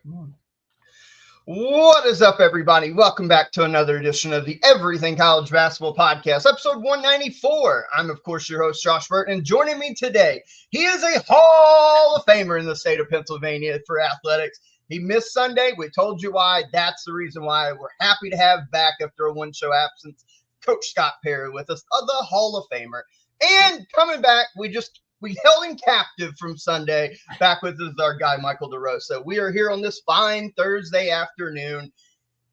Come on. What is up, everybody? Welcome back to another edition of the Everything College Basketball Podcast, episode 194. I'm, of course, your host, Josh Burton, and joining me today, he is a Hall of Famer in the state of Pennsylvania for athletics. He missed Sunday. We told you why. That's the reason why. We're happy to have back after a one-show absence, Coach Scott Perry with us, the Hall of Famer. And coming back, we held him captive from Sunday. Back with us, our guy, Michael DeRosa. We are here on this fine Thursday afternoon.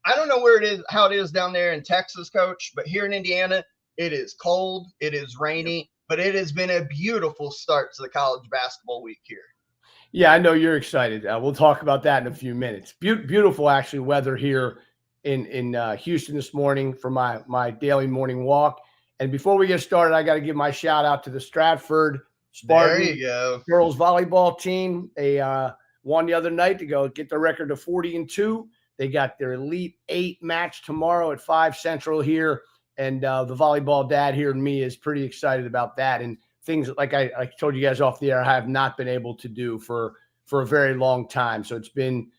I don't know where it is, how it is down there in Texas, Coach, but here in Indiana, it is cold, it is rainy, but it has been a beautiful start to the college basketball week here. Yeah, I know you're excited. We'll talk about that in a few minutes. Beautiful, actually, weather here in Houston this morning for my daily morning walk. And before we get started, I got to give my shout out to the Stratford Spartan there you go. Girls volleyball team. They won the other night to go get the record to 40-2. They got their Elite 8 match tomorrow at 5 Central here. And the volleyball dad here and me is pretty excited about that. And things like I told you guys off the air, I have not been able to do for a very long time. So it's been,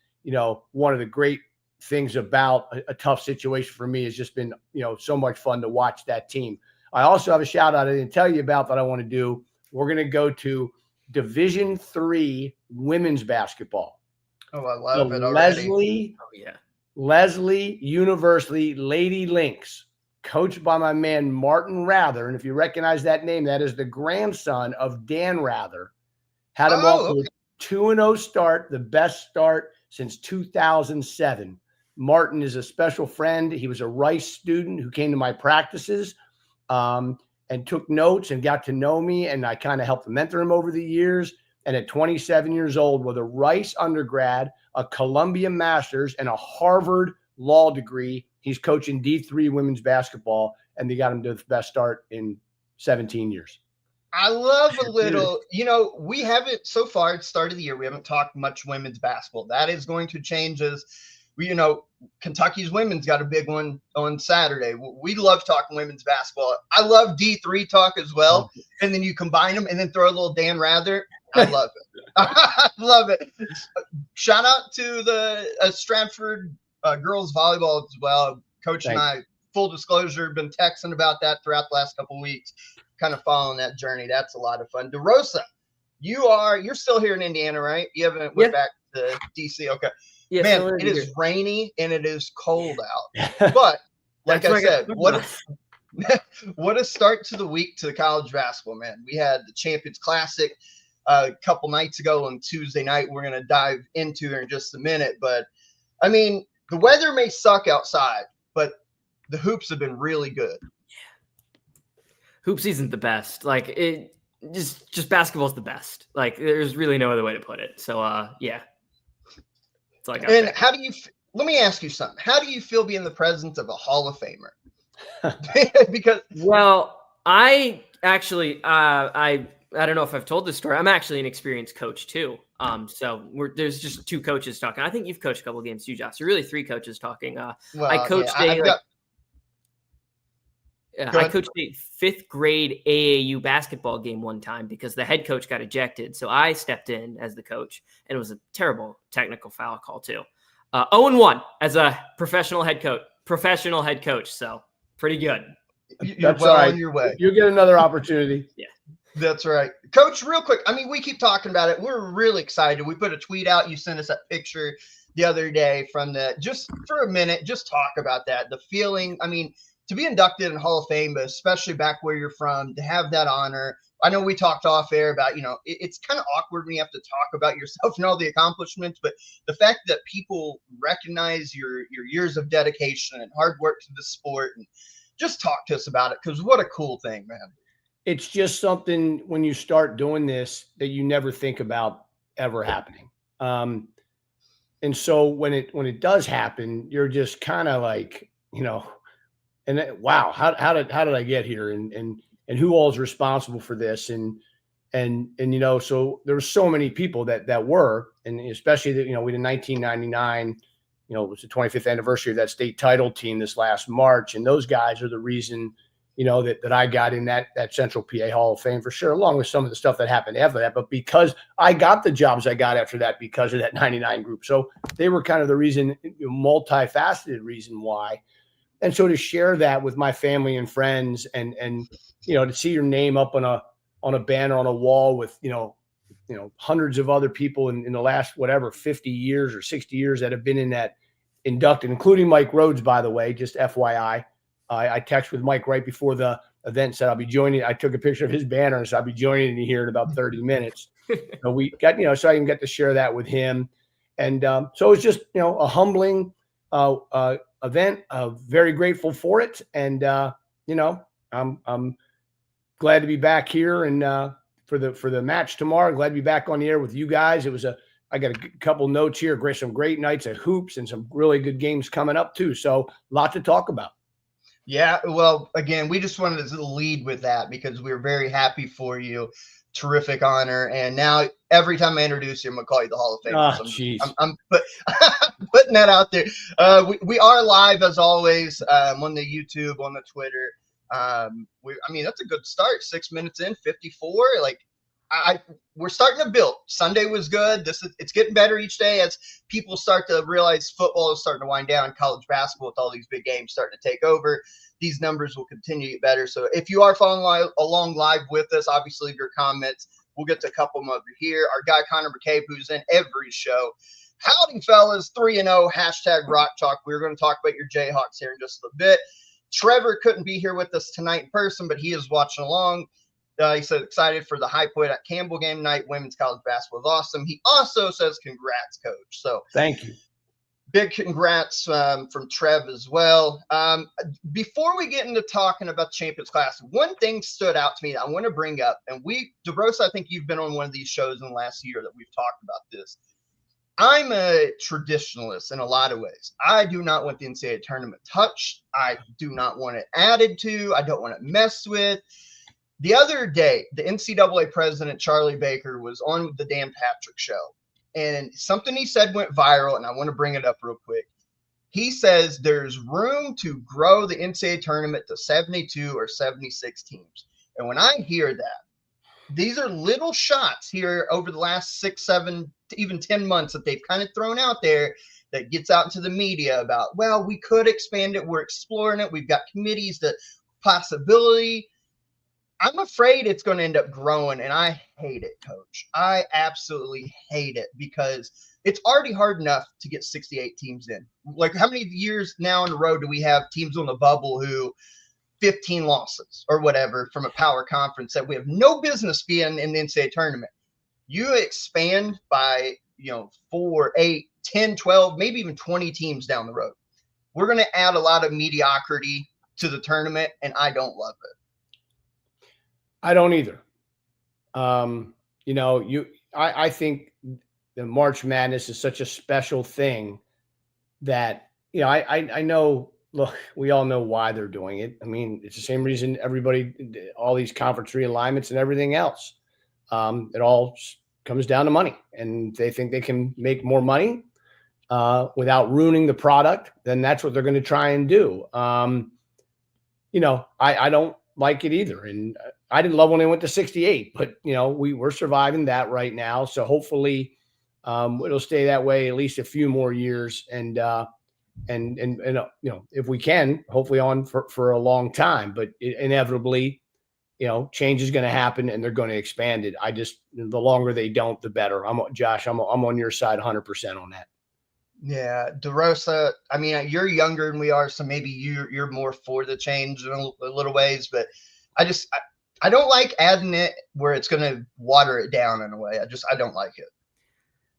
one of the great things about a tough situation for me. It's just been, so much fun to watch that team. I also have a shout out I didn't tell you about that I want to do. We're going to go to Division III women's basketball. Oh, I love it already. Leslie University Lady Lynx, coached by my man Martin Rather. And if you recognize that name, that is the grandson of Dan Rather. Had him off to a 2-0 start, the best start since 2007. Martin is a special friend. He was a Rice student who came to my practices and took notes and got to know me. And I kind of helped mentor him over the years. And at 27 years old, with a Rice undergrad, a Columbia master's, and a Harvard law degree, he's coaching D3 women's basketball, and they got him to the best start in 17 years. I love a little, we haven't, so far at the start of the year, we haven't talked much women's basketball. That is going to change as Kentucky's women's got a big one on Saturday. We love talking women's basketball. I love D3 talk as well. And then you combine them and then throw a little Dan Rather. I love it. I love it. Shout out to the Stratford girls volleyball as well. Coach and I, full disclosure, been texting about that throughout the last couple of weeks, kind of following that journey. That's a lot of fun. DeRosa, you're still here in Indiana, right? You haven't went back to DC. Okay. Yeah, man, it is rainy and it is cold out. But like I said, what a start to the week to the college basketball, man. We had the Champions Classic a couple nights ago on Tuesday night. We're going to dive into it in just a minute. But, I mean, the weather may suck outside, but the hoops have been really good. Hoops isn't the best. Like, it just basketball's the best. Like, there's really no other way to put it. So, yeah. And how do you – let me ask you something. How do you feel being the presence of a Hall of Famer? Because – well, I actually I don't know if I've told this story. I'm actually an experienced coach too. So there's just two coaches talking. I think you've coached a couple of games too, Josh. So really three coaches talking. I coached I coached a 5th grade AAU basketball game one time because the head coach got ejected. So I stepped in as the coach, and it was a terrible technical foul call too. 0-1 as a professional head coach. So pretty good. You're well on your way. You'll get another opportunity. Yeah. That's right. Coach, real quick. I mean, we keep talking about it. We're really excited. We put a tweet out. You sent us that picture the other day from just for a minute, just talk about that. The feeling, I mean, to be inducted in Hall of Fame, but especially back where you're from, to have that honor. I know we talked off air about, it's kind of awkward when you have to talk about yourself and all the accomplishments, but the fact that people recognize your years of dedication and hard work to the sport, and just talk to us about it, because what a cool thing, man. It's just something when you start doing this that you never think about ever happening. And so when it does happen, you're just kind of like, and wow, how did I get here? And who all is responsible for this? And so there were so many people that were, and especially that, we did 1999, it was the 25th anniversary of that state title team this last March. And those guys are the reason, that I got in that Central PA Hall of Fame for sure, along with some of the stuff that happened after that. But because I got the jobs I got after that because of that 99 group. So they were kind of the reason, multifaceted reason why. And so to share that with my family and friends and to see your name up on a banner on a wall with, hundreds of other people in the last, 50 years or 60 years that have been in that inducted, including Mike Rhodes, by the way, just FYI. I texted with Mike right before the event, said I'll be joining. I took a picture of his banner and said I'll be joining you here in about 30 minutes. So we got, so I can get to share that with him. And so it's just, a humbling event. Very grateful for it. And, I'm glad to be back here and for the match tomorrow. Glad to be back on the air with you guys. I got a couple notes here, some great nights at hoops and some really good games coming up too. So a lot to talk about. Yeah, well, again, we just wanted to lead with that because we were very happy for you. Terrific honor. And now every time I introduce you, I'm going to call you the Hall of Famer. Oh, I'm putting that out there. We are live, as always, on the YouTube, on the Twitter. That's a good start. 6 minutes in, 54. We're starting to build. Sunday was good. It's getting better each day as people start to realize football is starting to wind down. College basketball with all these big games starting to take over. These numbers will continue to get better. So if you are following along live with us, obviously your comments, we'll get to a couple of them over here. Our guy Connor McCabe, who's in every show. Howdy, fellas, 3-0, hashtag Rock Chalk. We're going to talk about your Jayhawks here in just a bit. Trevor couldn't be here with us tonight in person, but he is watching along. He said excited for the High Point at Campbell game night. Women's college basketball is awesome. He also says congrats, coach. So thank you. Big congrats from Trev as well. Before we get into talking about the Champions Class, one thing stood out to me that I want to bring up. And DeBrosa, I think you've been on one of these shows in the last year that we've talked about this. I'm a traditionalist in a lot of ways. I do not want the NCAA tournament touched. I do not want it added to. I don't want it messed with. The other day, the NCAA president, Charlie Baker, was on the Dan Patrick show, and something he said went viral, and I want to bring it up real quick. He says there's room to grow the NCAA tournament to 72 or 76 teams. And when I hear that, these are little shots here over the last 6, 7, even 10 months that they've kind of thrown out there that gets out into the media about, well, we could expand it. We're exploring it. We've got committees, the possibility. I'm afraid it's going to end up growing, and I hate it, Coach. I absolutely hate it because it's already hard enough to get 68 teams in. Like, how many years now in a row do we have teams on the bubble who 15 losses or whatever from a power conference that we have no business being in the NCAA tournament? You expand by, 4, 8, 10, 12, maybe even 20 teams down the road. We're going to add a lot of mediocrity to the tournament, and I don't love it. I don't either. I think the March Madness is such a special thing that, I know, look, we all know why they're doing it. I mean, it's the same reason all these conference realignments and everything else. It all comes down to money, and they think they can make more money without ruining the product. Then that's what they're going to try and do. I don't like it either. And I didn't love when they went to 68, but we're surviving that right now. So hopefully it'll stay that way at least a few more years. And if we can, hopefully on for a long time, but inevitably, change is going to happen and they're going to expand it. The longer they don't, the better. Josh, I'm on your side 100% on that. Yeah, DeRosa, I mean, you're younger than we are, so maybe you're more for the change in a little ways, but I don't like adding it where it's going to water it down in a way. I don't like it.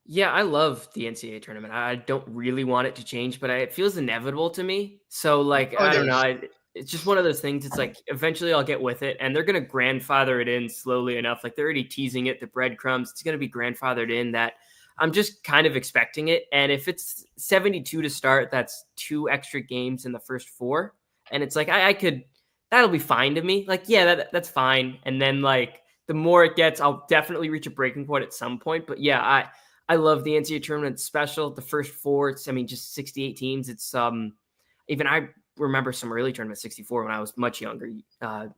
Yeah, I love the NCAA tournament. I don't really want it to change, but it feels inevitable to me. So, I don't know. It's just one of those things. It's like eventually I'll get with it, and they're going to grandfather it in slowly enough. Like they're already teasing it, the breadcrumbs. It's going to be grandfathered in that I'm just kind of expecting it. And if it's 72 to start, that's 2 extra games in the first 4. And it's like, that'll be fine to me. Like, yeah, that's fine. And then the more it gets, I'll definitely reach a breaking point at some point. But yeah, I love the NCAA tournament. It's special. The first 4, just 68 teams. It's even I remember some early tournament 64 when I was much younger.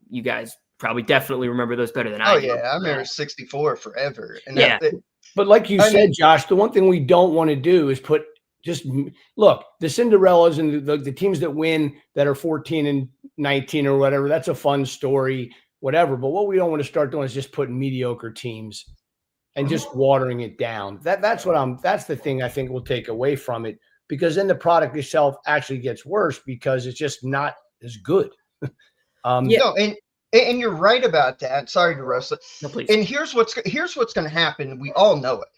You guys probably definitely remember those better than I do. Oh yeah, I remember 64 forever. And yeah. But like you said, Josh, the one thing we don't want to do is look, the Cinderellas and the teams that win that are 14 and 19 or whatever, that's a fun story, whatever. But what we don't want to start doing is just putting mediocre teams and just watering it down. That's the thing I think we'll take away from it, because then the product itself actually gets worse because it's just not as good. No, and you're right about that. Sorry to roast it. No, please. And here's what's going to happen. We all know it.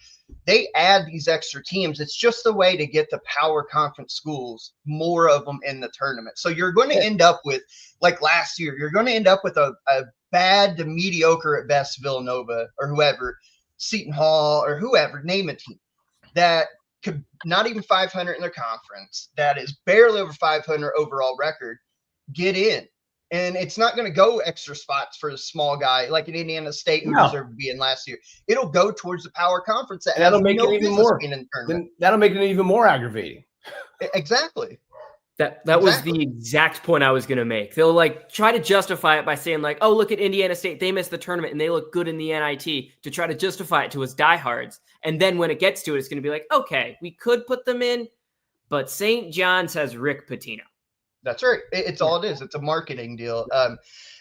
They add these extra teams. It's just a way to get the power conference schools, more of them in the tournament. So you're going to end up with, like last year, you're going to end up with a bad to mediocre at best Villanova or whoever, Seton Hall or whoever, name a team that could not even 500 in their conference, that is barely over 500 overall record, get in. And it's not going to go extra spots for a small guy like an Indiana State who deserved to be in last year. It'll go towards the power conference. That'll make it even more. That'll make it even more aggravating. Exactly. That was the exact point I was going to make. They'll like try to justify it by saying like, oh, look at Indiana State. They missed the tournament and they look good in the NIT, to try to justify it to us diehards. And then when it gets to it, it's going to be like, okay, we could put them in, but St. John's has Rick Pitino. That's right. It's all it is. It's a marketing deal.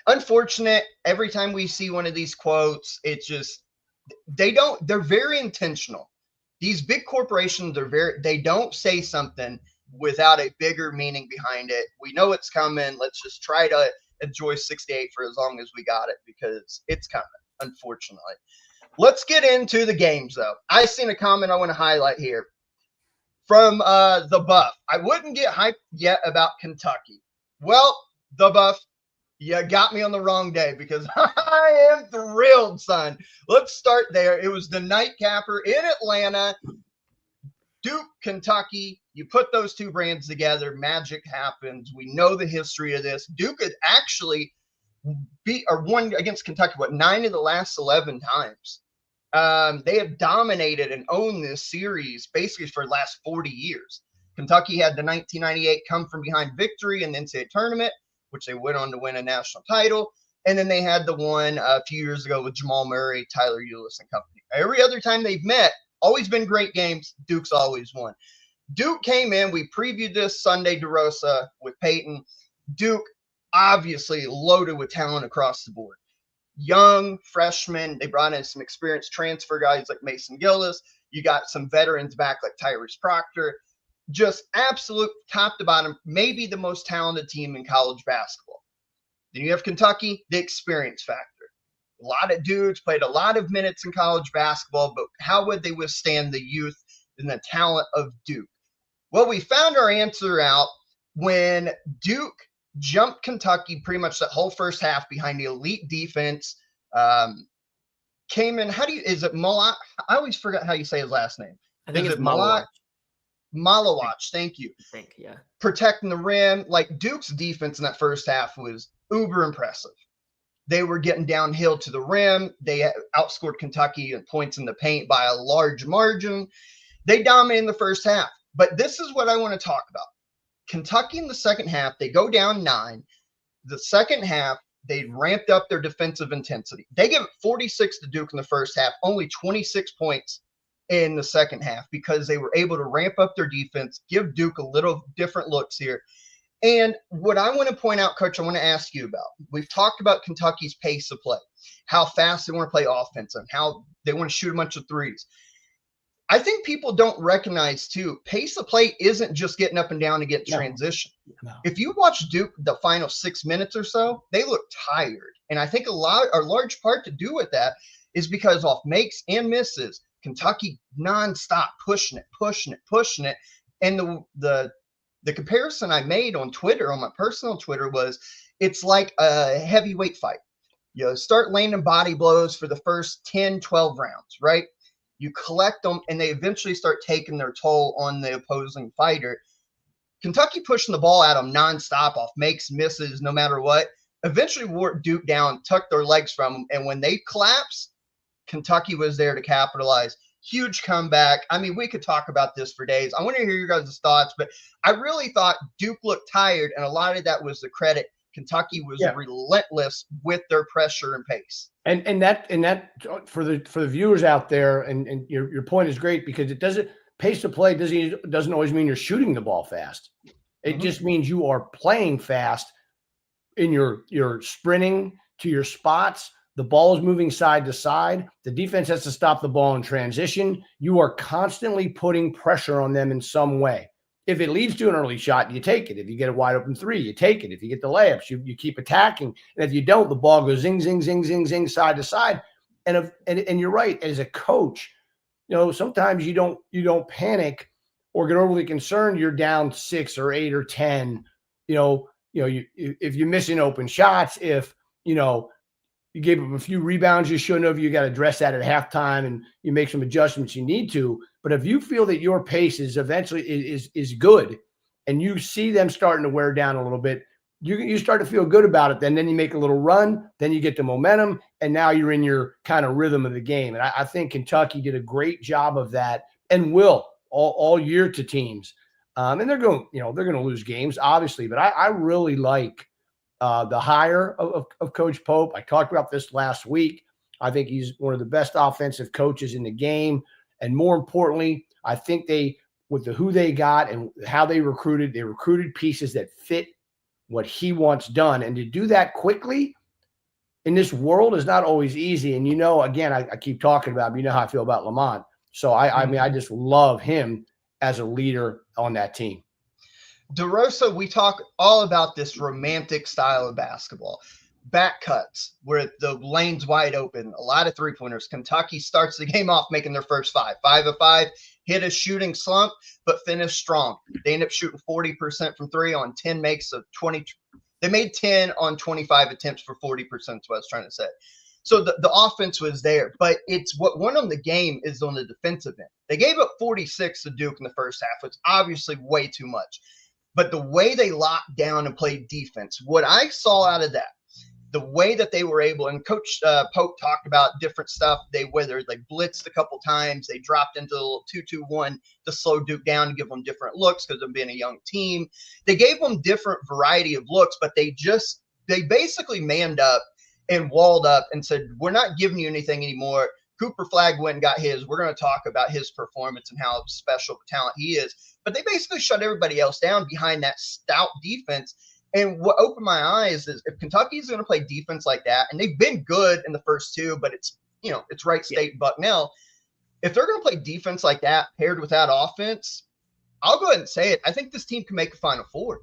Unfortunate. Every time we see one of these quotes, it's just, they're very intentional. These big corporations they don't say something without a bigger meaning behind it. We know it's coming. Let's just try to enjoy 68 for as long as we got it, because it's coming, unfortunately. Let's get into the games though. I seen a comment I want to highlight here. From the Buff. I wouldn't get hyped yet about Kentucky. Well, the Buff, you got me on the wrong day, because I am thrilled, son. Let's start there. It was the nightcapper in Atlanta. Duke, Kentucky. You put those two brands together, magic happens. We know the history of this. Duke had actually won against Kentucky, 9 of the last 11 times. They have dominated and owned this series basically for the last 40 years. Kentucky had the 1998 come from behind victory in the NCAA tournament, which they went on to win a national title. And then they had the one a few years ago with Jamal Murray, Tyler Ulis and company. Every other time they've met, always been great games. Duke's always won. Duke came in. We previewed this Sunday, DeRosa with Peyton. Duke obviously loaded with talent across the board. Young freshmen, they brought in some experienced transfer guys like Mason Gillis. You got some veterans back like Tyrese Proctor. Just absolute top to bottom, maybe the most talented team in college basketball. Then you have Kentucky, the experience factor. A lot of dudes played a lot of minutes in college basketball, but how would they withstand the youth and the talent of Duke? Well, we found our answer out when Duke jumped Kentucky pretty much that whole first half behind the elite defense. Came in. Is it Malawach? I always forget how you say his last name. I think it's Malawach. Malawach. Thank you. I think, yeah. Protecting the rim. Like Duke's defense in that first half was uber impressive. They were getting downhill to the rim. They outscored Kentucky in points in the paint by a large margin. They dominated the first half. But this is what I want to talk about. Kentucky in the second half, they go down 9. The second half, they ramped up their defensive intensity. They gave 46 to Duke in the first half, only 26 points in the second half, because they were able to ramp up their defense, give Duke a little different looks here. And what I want to point out, Coach, I want to ask you about. We've talked about Kentucky's pace of play, how fast they want to play offense and how they want to shoot a bunch of threes. I think people don't recognize, too, pace of play isn't just getting up and down to get transition. No. If you watch Duke the final 6 minutes or so, they look tired. And I think a large part to do with that is because off makes and misses, Kentucky nonstop pushing it. And the comparison I made on Twitter, on my personal Twitter, was it's like a heavyweight fight. You start landing body blows for the first 10, 12 rounds, right? You collect them, and they eventually start taking their toll on the opposing fighter. Kentucky pushing the ball at them nonstop off makes, misses, no matter what. Eventually wore Duke down, tucked their legs from them, and when they collapsed, Kentucky was there to capitalize. huge comeback. I mean, we could talk about this for days. I want to hear your guys' thoughts, but I really thought Duke looked tired, and a lot of that was the credit. Kentucky was relentless with their pressure and pace. And that for the viewers out there, and your point is great, because it doesn't pace of play doesn't always mean you're shooting the ball fast. It just means you are playing fast in your sprinting to your spots. The ball is moving side to side. The defense has to stop the ball in transition. You are constantly putting pressure on them in some way. If it leads to an early shot, you take it. If you get a wide open three, you take it. If you get the layups, you keep attacking. And if you don't, the ball goes zing, zing, zing, zing, zing, side to side. And you're right, as a coach, sometimes you don't panic or get overly concerned. You're down 6 or 8 or 10. If you're missing open shots, if you gave up a few rebounds you shouldn't have, you got to address that at halftime, and you make some adjustments you need to. But if you feel that your pace is eventually is good, and you see them starting to wear down a little bit, you start to feel good about it. Then you make a little run, then you get the momentum, and now you're in your kind of rhythm of the game. And I think Kentucky did a great job of that, and will all year to teams. And they're going to lose games, obviously, but I really like the hire of Coach Pope. I talked about this last week. I think he's one of the best offensive coaches in the game. And more importantly, I think with who they got and how they recruited pieces that fit what he wants done. And to do that quickly in this world is not always easy. And again, I keep talking about him. How I feel about Lamont. So I just love him as a leader on that team. DeRosa, we talk all about this romantic style of basketball. Back cuts where the lane's wide open, a lot of three-pointers. Kentucky starts the game off making their first 5 of 5, hit a shooting slump, but finished strong. They end up shooting 40% from 3 on 10 makes of 20. They made 10 on 25 attempts for 40%, is what I was trying to say. So the offense was there, but it's what won them the game is on the defensive end. They gave up 46 to Duke in the first half, which is obviously way too much. But the way they locked down and played defense, what I saw out of that, the way that they were able, and Coach Pope talked about different stuff. Whether they blitzed a couple times, they dropped into a little 2-2-1 to slow Duke down and give them different looks because of being a young team. They gave them different variety of looks, but they basically manned up and walled up and said, we're not giving you anything anymore. Cooper Flagg went and got his. We're going to talk about his performance and how special of a talent he is. But they basically shut everybody else down behind that stout defense. And what opened my eyes is if Kentucky is going to play defense like that, and they've been good in the first 2, but it's Wright State, Bucknell. If they're going to play defense like that paired with that offense, I'll go ahead and say it. I think this team can make a Final Four.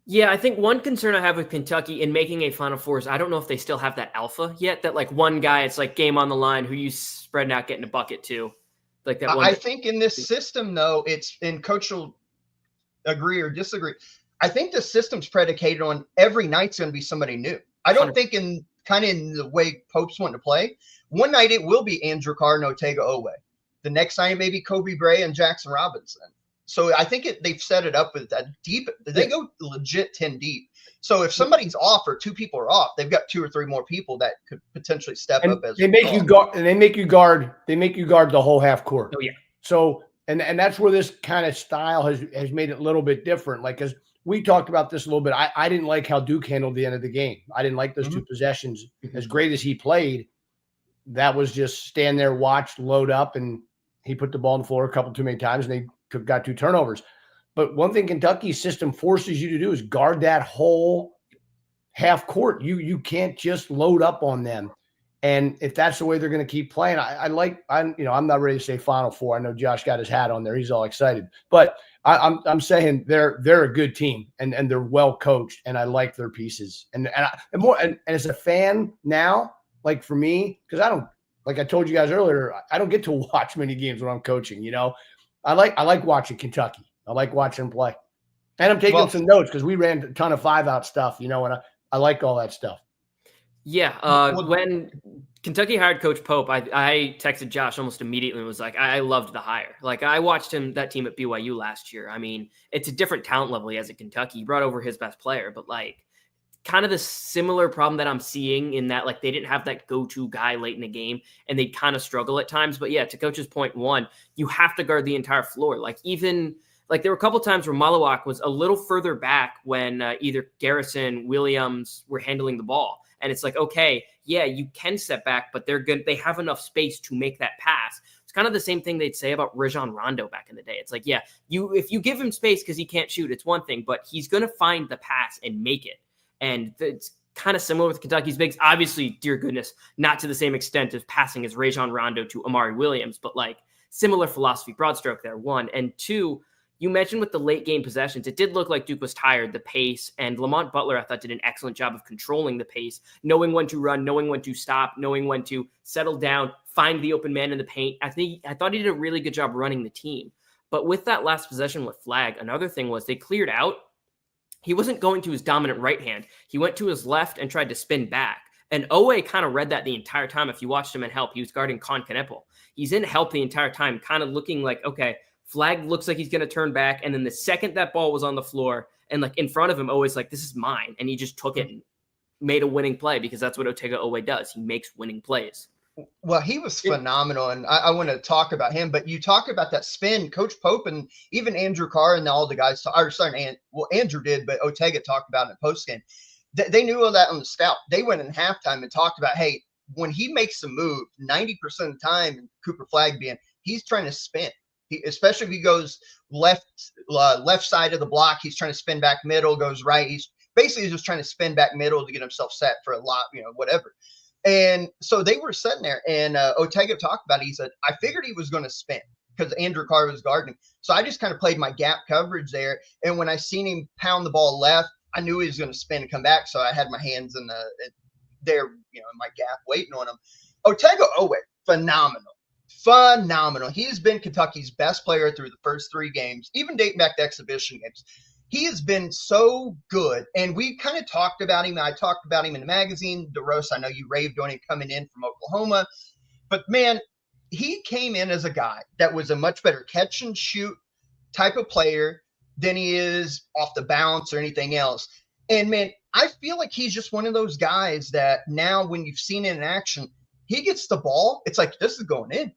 Yeah, I think one concern I have with Kentucky in making a Final Four is I don't know if they still have that alpha yet, that like one guy, it's like game on the line, who you spreading out getting a bucket to. Like that one. I think in this system, though, and Coach will agree or disagree. I think the system's predicated on every night's going to be somebody new. I don't think in the way Pope's wanting to play, one night it will be Andrew Carr and Otega Owe. The next night it may be Kobe Bray and Jackson Robinson. So I think they've set it up with that deep. They go legit 10 deep. So if somebody's off or 2 people are off, they've got 2 or 3 more people that could potentially step up. As they make you guard, and they make you guard the whole half court. Oh yeah. So and that's where this kind of style has made it a little bit different. Like, as we talked about this a little bit, I didn't like how Duke handled the end of the game. I didn't like those 2 possessions. As great as he played, that was just stand there, watch, load up, and he put the ball on the floor a couple too many times, and they got 2 turnovers. But one thing Kentucky's system forces you to do is guard that whole half court. You can't just load up on them. And if that's the way they're going to keep playing, I'm not ready to say Final Four. I know Josh got his hat on there. He's all excited. But I'm saying they're a good team and they're well coached, and I like their pieces. And as a fan now, like for me, because like I told you guys earlier, I don't get to watch many games when I'm coaching. I like watching Kentucky. I like watching them play. And I'm taking some notes because we ran a ton of 5-out stuff, and I like all that stuff. Yeah. When Kentucky hired Coach Pope, I texted Josh almost immediately and was like, I loved the hire. Like, I watched that team at BYU last year. I mean, it's a different talent level he has at Kentucky. He brought over his best player, but like kind of the similar problem that I'm seeing in that, like, they didn't have that go-to guy late in the game and they kind of struggle at times. But yeah, to Coach's point one, you have to guard the entire floor. Like, even like there were a couple times where Malawak was a little further back when either Garrison, Williams were handling the ball. And it's like, okay, yeah, you can step back, but they're good. They have enough space to make that pass. It's kind of the same thing they'd say about Rajon Rondo back in the day. It's like, yeah, if you give him space because he can't shoot, it's one thing, but he's going to find the pass and make it. And it's kind of similar with Kentucky's bigs. Obviously, dear goodness, not to the same extent of passing as Rajon Rondo to Amari Williams, but like similar philosophy, broad stroke there, one. And two, you mentioned with the late game possessions, it did look like Duke was tired, the pace, and Lamont Butler, I thought, did an excellent job of controlling the pace, knowing when to run, knowing when to stop, knowing when to settle down, find the open man in the paint. I thought he did a really good job running the team. But with that last possession with Flag, another thing was they cleared out. He wasn't going to his dominant right hand. He went to his left and tried to spin back. And Owe kind of read that the entire time. If you watched him in help, he was guarding Con Canepo. He's in help the entire time, kind of looking like, okay, Flag looks like he's going to turn back. And then the second that ball was on the floor and like in front of him, Owe's like, this is mine. And he just took it and made a winning play because that's what Otega Owe does. He makes winning plays. Well, he was phenomenal, and I want to talk about him. But you talk about that spin, Coach Pope and even Andrew Carr and all the guys. Andrew did, but Otega talked about it in postgame. They knew all that on the scout. They went in halftime and talked about, hey, when he makes a move, 90% of the time, Cooper Flag being, he's trying to spin. Especially if he goes left side of the block, he's trying to spin back middle, goes right. He's basically just trying to spin back middle to get himself set for a lot, whatever. And so they were sitting there, and Otega talked about it. He said, I figured he was going to spin because Andrew Carr was guarding. So I just kind of played my gap coverage there. And when I seen him pound the ball left, I knew he was going to spin and come back. So I had my hands in in my gap waiting on him. Otega Owe, phenomenal. He has been Kentucky's best player through the first 3 games, even dating back to exhibition games. He has been so good, and we kind of talked about him. I talked about him in the magazine. DeRosa, I know you raved on him coming in from Oklahoma. But, man, he came in as a guy that was a much better catch-and-shoot type of player than he is off the bounce or anything else. And, man, I feel like he's just one of those guys that now when you've seen it in action, he gets the ball, it's like, this is going in.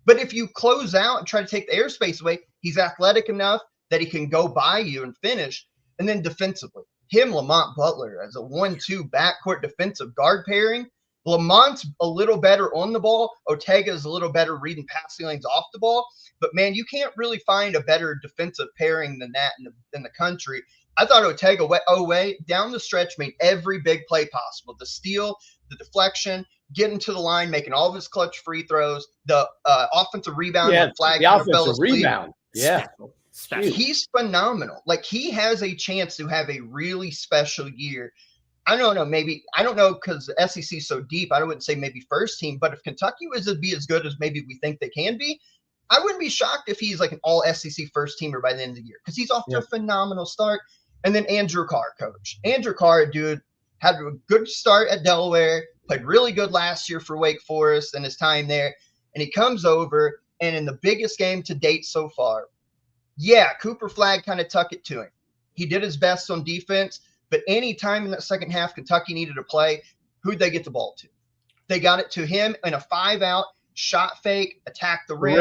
But if you close out and try to take the airspace away, he's athletic enough that he can go by you and finish. And then defensively, Lamont Butler as a 1-2 backcourt defensive guard pairing. Lamont's a little better on the ball. Otega's a little better reading passing lanes off the ball. But, man, you can't really find a better defensive pairing than that in the country. I thought Otega Owe down the stretch made every big play possible. The steal, the deflection, getting to the line, making all of his clutch free throws, the offensive rebound. Yeah, Flag the offensive rebound. Yeah. Special. He's phenomenal. Like, he has a chance to have a really special year. I don't know, because the SEC is so deep, I wouldn't say maybe first team, but if Kentucky was to be as good as maybe we think they can be, I wouldn't be shocked if he's like an all SEC first teamer by the end of the year because he's off to a phenomenal start. And then Andrew Carr, coach. Andrew Carr, dude, had a good start at Delaware, played really good last year for Wake Forest and his time there. And he comes over, and in the biggest game to date so far, yeah, Cooper Flag kind of tuck it to him. He did his best on defense, but any time in that second half Kentucky needed to play, who'd they get the ball to? They got it to him in a 5-out shot fake, attack the rim,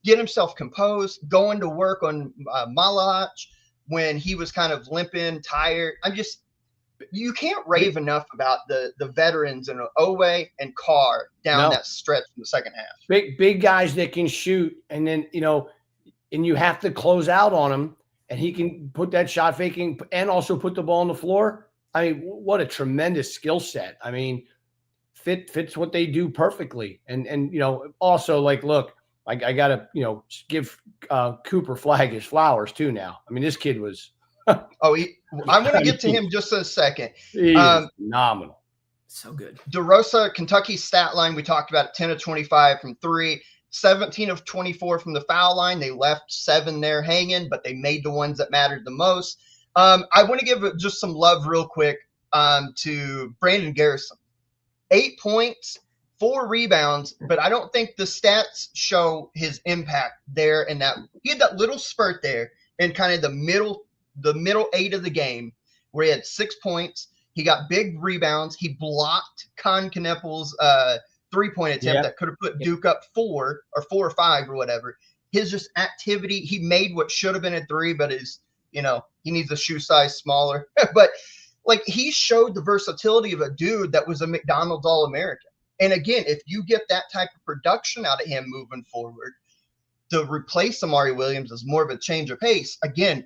get himself composed, going to work on Malach when he was kind of limping, tired. You can't rave enough about the veterans and Owe and Carr down that stretch in the second half. Big guys that can shoot, and then and you have to close out on him, and he can put that shot faking and also put the ball on the floor. I mean, what a tremendous skill set. I mean, fits what they do perfectly. And also, like, look, I got to, give Cooper Flag his flowers too now. I mean, this kid was I'm going to get to him just a second. He is phenomenal. So good. DeRosa, Kentucky's stat line, we talked about 10 of 25 from 3, 17 of 24 from the foul line. They left 7 there hanging, but they made the ones that mattered the most. I want to give just some love real quick to Brandon Garrison. 8 points, 4 rebounds, but I don't think the stats show his impact there. And that he had that little spurt there in kind of the middle 8 of the game where he had 6 points. He got big rebounds. He blocked Con Knepel's 3-point attempt that could have put Duke up 4 or 5 or whatever. His just activity, he made what should have been a 3, but is, he needs a shoe size smaller. But like, he showed the versatility of a dude that was a McDonald's All-American. And again, if you get that type of production out of him moving forward, to replace Amari Williams is more of a change of pace. Again,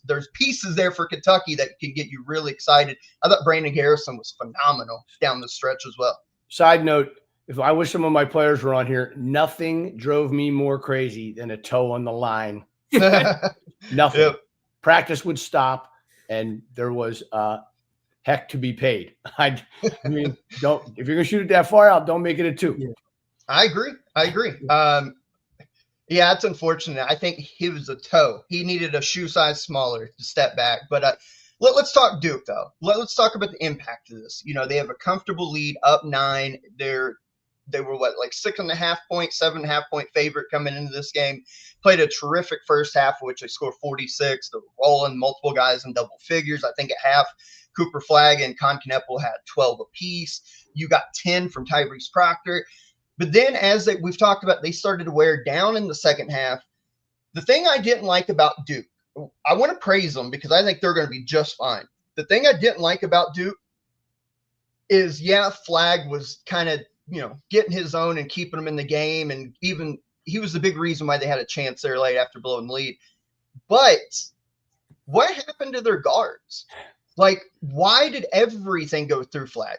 there's pieces there for Kentucky that can get you really excited. I thought Brandon Garrison was phenomenal down the stretch as well. Side note, if I wish some of my players were on here, nothing drove me more crazy than a toe on the line. Nothing. Yep. Practice would stop, and there was heck to be paid. I mean, if you're gonna shoot it that far out, don't make it a 2. Yeah. I agree. Yeah, it's unfortunate. I think he was a toe. He needed a shoe size smaller to step back. But let's talk Duke, though. Let's talk about the impact of this. They have a comfortable lead, up 9. They were like 6.5 point, 7.5 point favorite coming into this game. Played a terrific first half, which they scored 46. They're rolling multiple guys in double figures. I think at half, Cooper Flagg and Con Knepel had 12 apiece. You got 10 from Tyrese Proctor. But then, as we've talked about, they started to wear down in the second half. The thing I didn't like about Duke, I want to praise them because I think they're going to be just fine. The thing I didn't like about Duke is, Flagg was kind of, getting his own and keeping them in the game. And even he was the big reason why they had a chance there late after blowing the lead. But what happened to their guards? Like, why did everything go through Flagg?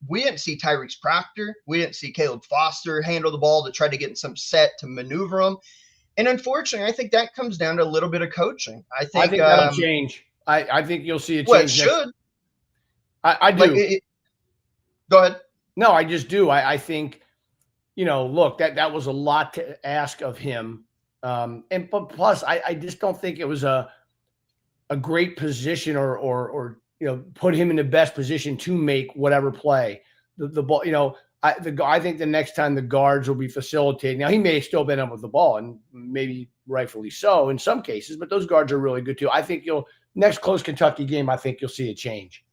We didn't see Tyrese Proctor. We didn't see Caleb Foster handle the ball to try to get in some set to maneuver them. And unfortunately, I think that comes down to a little bit of coaching. I think that'll change. I think you'll see a change. Well, it should. I do. Go ahead. No, I just do. I think, look, that was a lot to ask of him. But plus, I just don't think it was a great position or put him in the best position to make whatever play. The ball, I think the next time the guards will be facilitating. Now, he may have still been up with the ball, and maybe rightfully so in some cases, but those guards are really good too. I think next close Kentucky game, I think you'll see a change.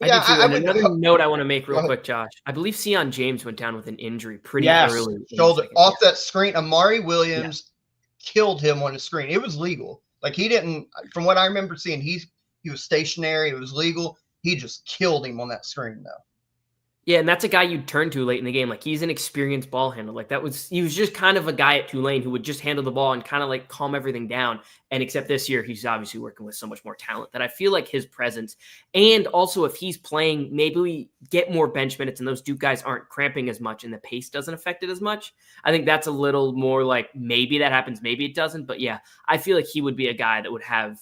Another note I want to make real quick, Josh. I believe Sion James went down with an injury pretty early. Shoulder off that screen. Amari Williams killed him on the screen. It was legal. Like, he didn't, from what I remember seeing, he was stationary. It was legal. He just killed him on that screen, though. Yeah, and that's a guy you'd turn to late in the game. Like, he's an experienced ball handler. Like, he was just kind of a guy at Tulane who would just handle the ball and kind of like calm everything down. And except this year, he's obviously working with so much more talent that I feel like his presence, and also if he's playing, maybe we get more bench minutes and those Duke guys aren't cramping as much and the pace doesn't affect it as much. I think that's a little more like maybe that happens, maybe it doesn't. But yeah, I feel like he would be a guy that would have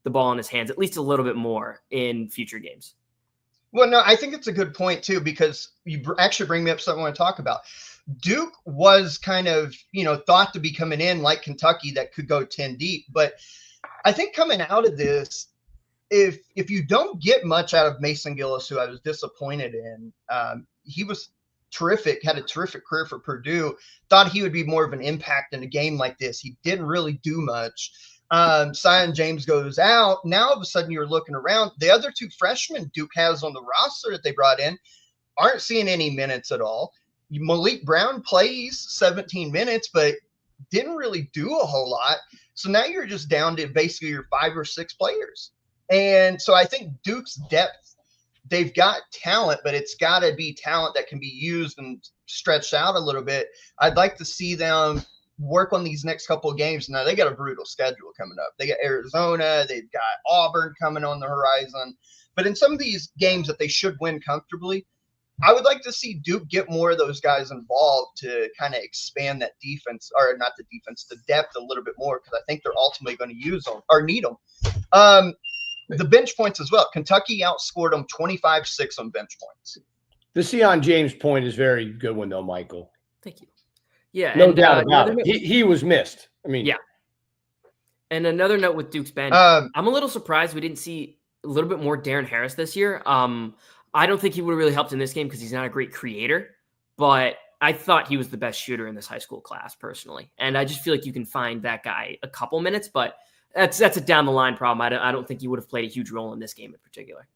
the ball in his hands at least a little bit more in future games. Well, no, I think it's a good point, too, because you actually bring me up something I want to talk about. Duke was kind of, thought to be coming in like Kentucky that could go 10 deep. But I think coming out of this, if you don't get much out of Mason Gillis, who I was disappointed in, he was terrific, had a terrific career for Purdue, thought he would be more of an impact in a game like this. He didn't really do much. Sion James goes out. Now, all of a sudden, you're looking around. The other 2 freshmen Duke has on the roster that they brought in aren't seeing any minutes at all. Malik Brown plays 17 minutes, but didn't really do a whole lot. So now you're just down to basically your 5 or 6 players. And so I think Duke's depth, they've got talent, but it's got to be talent that can be used and stretched out a little bit. I'd like to see them work on these next couple of games. Now, they got a brutal schedule coming up. They got Arizona. They've got Auburn coming on the horizon. But in some of these games that they should win comfortably, I would like to see Duke get more of those guys involved to kind of expand that defense, or not the defense, the depth a little bit more, because I think they're ultimately going to use them or need them. The bench points as well. Kentucky outscored them 25-6 on bench points. The Sion James point is very good one, though, Michael. Thank you. Yeah, no doubt about it. He was missed. I mean, yeah. And another note with Duke's bench, I'm a little surprised we didn't see a little bit more Darren Harris this year. I don't think he would have really helped in this game because he's not a great creator, but I thought he was the best shooter in this high school class personally. And I just feel like you can find that guy a couple minutes, but That's a down the line problem. I don't think he would have played a huge role in this game in particular.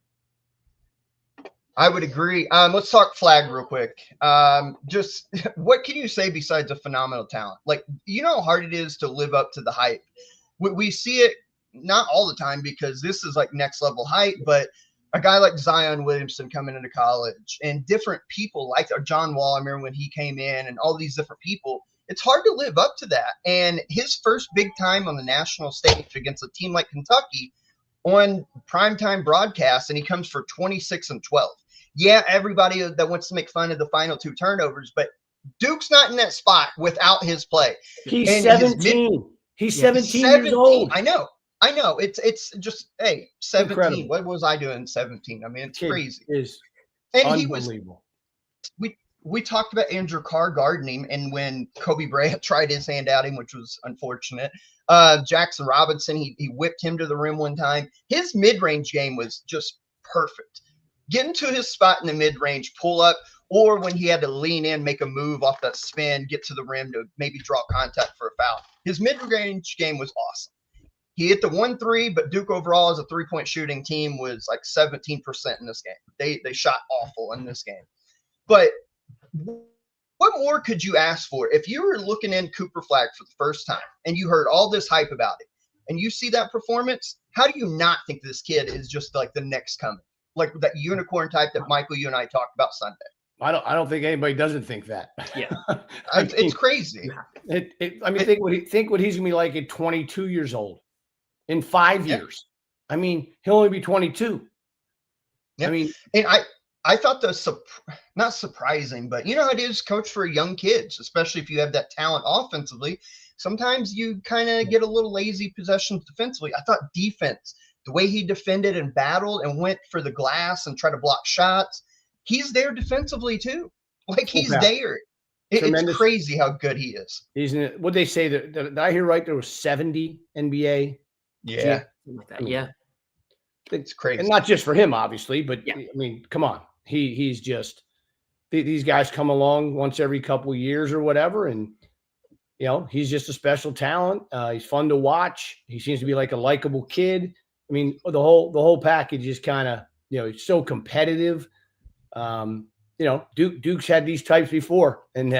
I would agree. Let's talk flag real quick. Just what can you say besides a phenomenal talent? Like, you know how hard it is to live up to the hype. We see it not all the time because this is like next level hype, but a guy like Zion Williamson coming into college and different people like John Wall, I remember when he came in, and all these different people, it's hard to live up to that. And his first big time on the national stage against a team like Kentucky on primetime broadcast, and he comes for 26-12. Yeah, everybody that wants to make fun of the final 2 turnovers, but Duke's not in that spot without his play. He's 17. He's 17 years old. I know. It's just, hey, 17. Incredible. What was I doing 17? I mean, it's crazy. Is and unbelievable. We talked about Andrew Carr guarding him, and when Kobe Bryant tried his hand at him, which was unfortunate, Jackson Robinson, he whipped him to the rim one time. His mid-range game was just perfect. Getting to his spot in the mid-range, pull up, or when he had to lean in, make a move off that spin, get to the rim to maybe draw contact for a foul. His mid-range game was awesome. He hit the 1-3, but Duke overall as a 3-point shooting team was like 17% in this game. They shot awful in this game. But what more could you ask for? If you were looking in Cooper Flag for the first time and you heard all this hype about it and you see that performance, how do you not think this kid is just like the next coming? Like that unicorn type that Michael, you and I talked about Sunday. I don't think anybody doesn't think that. Yeah. It's crazy. Think what he's gonna be like at 22 years old in 5 years. I mean, he'll only be 22. Yeah. I mean, and I thought not surprising, but you know how it is, coach, for young kids, especially if you have that talent offensively. Sometimes you kind of get a little lazy possessions defensively. I thought defense, the way he defended and battled and went for the glass and tried to block shots, he's there defensively too. Like he's there. It's crazy how good he is. He's in it. What they say that did I hear right? There was 70 NBA. Yeah. Like that. Yeah. It's crazy. And not just for him, obviously, but I mean, come on. He's just these guys come along once every couple of years or whatever, and he's just a special talent. He's fun to watch. He seems to be like a likable kid. I mean, the whole package is kind of it's so competitive. Duke's had these types before, and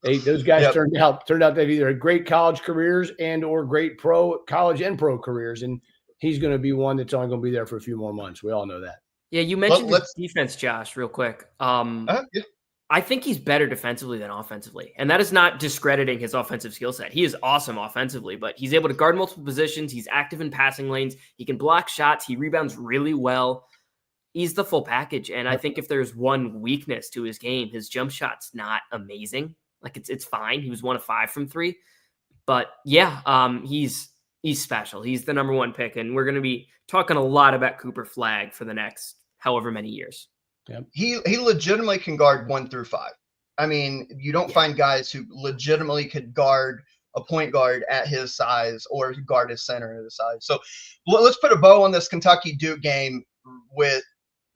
those guys turned out to have either great college careers and or great college and pro careers, and he's going to be one that's only going to be there for a few more months. We all know that. Yeah, you mentioned his defense, Josh, real quick. I think he's better defensively than offensively, and that is not discrediting his offensive skill set. He is awesome offensively, but he's able to guard multiple positions. He's active in passing lanes. He can block shots. He rebounds really well. He's the full package, and I think if there's one weakness to his game, his jump shot's not amazing. Like it's fine. He was 1 of 5 from 3, but he's special. He's the number 1 pick, and we're going to be talking a lot about Cooper Flag for the next however many years. Yep. He legitimately can guard 1 through 5. I mean, you don't find guys who legitimately could guard a point guard at his size or guard his center at his size. So let's put a bow on this Kentucky Duke game with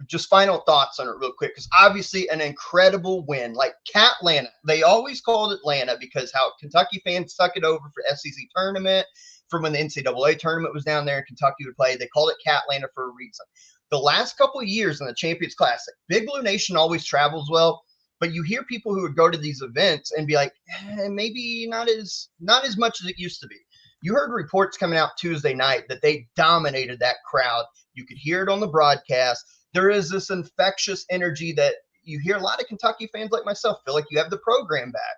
just final thoughts on it real quick, because obviously an incredible win. Like Catlanta, they always called Atlanta because how Kentucky fans stuck it over for SEC tournament, from when the NCAA tournament was down there and Kentucky would play. They called it Catlanta for a reason. The last couple of years in the Champions Classic, Big Blue Nation always travels well, but you hear people who would go to these events and be like, maybe not as much as it used to be. You heard reports coming out Tuesday night that they dominated that crowd. You could hear it on the broadcast. There is this infectious energy that you hear a lot of Kentucky fans like myself feel like you have the program back.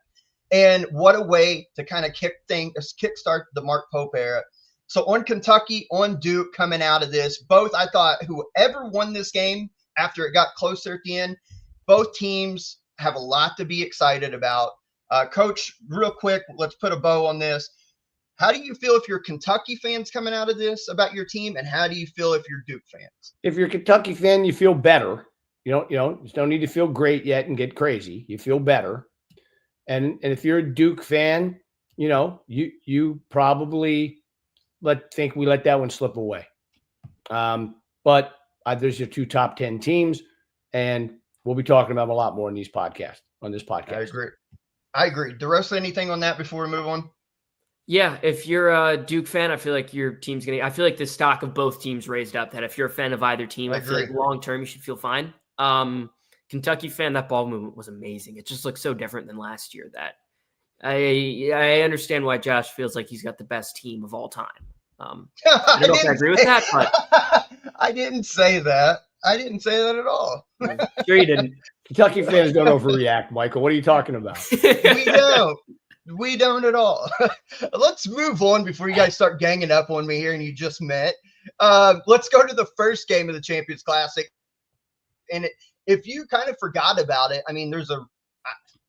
And what a way to kind of kickstart the Mark Pope era. So on Kentucky, on Duke, coming out of this, both, I thought whoever won this game after it got closer at the end, both teams have a lot to be excited about. Coach, real quick, let's put a bow on this. How do you feel if you're Kentucky fans coming out of this about your team, and how do you feel if you're Duke fans? If you're a Kentucky fan, you feel better. You don't need to feel great yet and get crazy. You feel better. And if you're a Duke fan, you probably think we let that one slip away. But there's your 2 top 10 teams, and we'll be talking about them a lot more on this podcast. I agree. DeRosa, anything on that before we move on? Yeah, if you're a Duke fan, I feel like your team's gonna. I feel like the stock of both teams raised up. That if you're a fan of either team, I I feel agree. like long term you should feel fine. Kentucky fan, that ball movement was amazing. It just looks so different than last year. That I understand why Josh feels like he's got the best team of all time. I don't know if I agree with that, but I didn't say that. I didn't say that at all. sure you didn't. Kentucky fans don't overreact, Michael. What are you talking about? We don't. We don't at all. Let's move on before you guys start ganging up on me here and you just met. Let's go to the first game of the Champions Classic. And if you kind of forgot about it, I mean,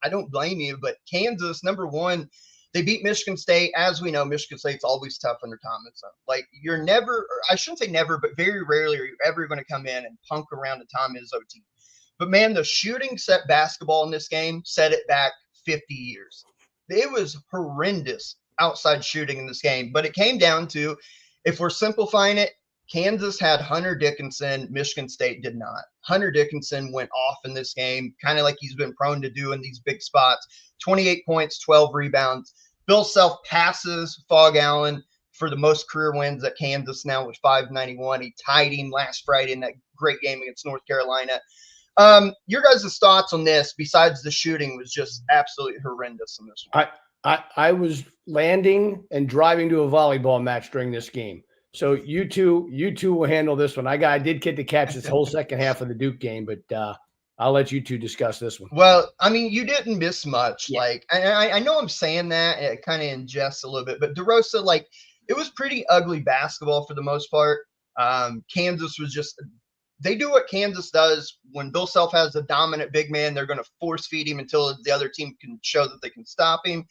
I don't blame you, but Kansas, number one, they beat Michigan State. As we know, Michigan State's always tough under Tom Izzo. Like, you're never, I shouldn't say never, but very rarely are you ever going to come in and punk around a Tom Izzo team. But man, the shooting set basketball in this game set it back 50 years. It was horrendous outside shooting in this game, but it came down to, if we're simplifying it, Kansas had Hunter Dickinson, Michigan State did not. Hunter Dickinson went off in this game, kind of like he's been prone to do in these big spots. 28 points, 12 rebounds. Bill Self passes Fog Allen for the most career wins at Kansas now with 591. He tied him last Friday in that great game against North Carolina. Your guys' thoughts on this, besides the shooting, was just absolutely horrendous in this one. I was landing and driving to a volleyball match during this game. So you two will handle this one. I did get to catch this whole second half of the Duke game, but I'll let you two discuss this one. Well, I mean, you didn't miss much. Yeah. Like, I know I'm saying that, it kind of ingests a little bit, but DeRosa, like, it was pretty ugly basketball for the most part. Kansas was just, they do what Kansas does. When Bill Self has a dominant big man, they're going to force feed him until the other team can show that they can stop him.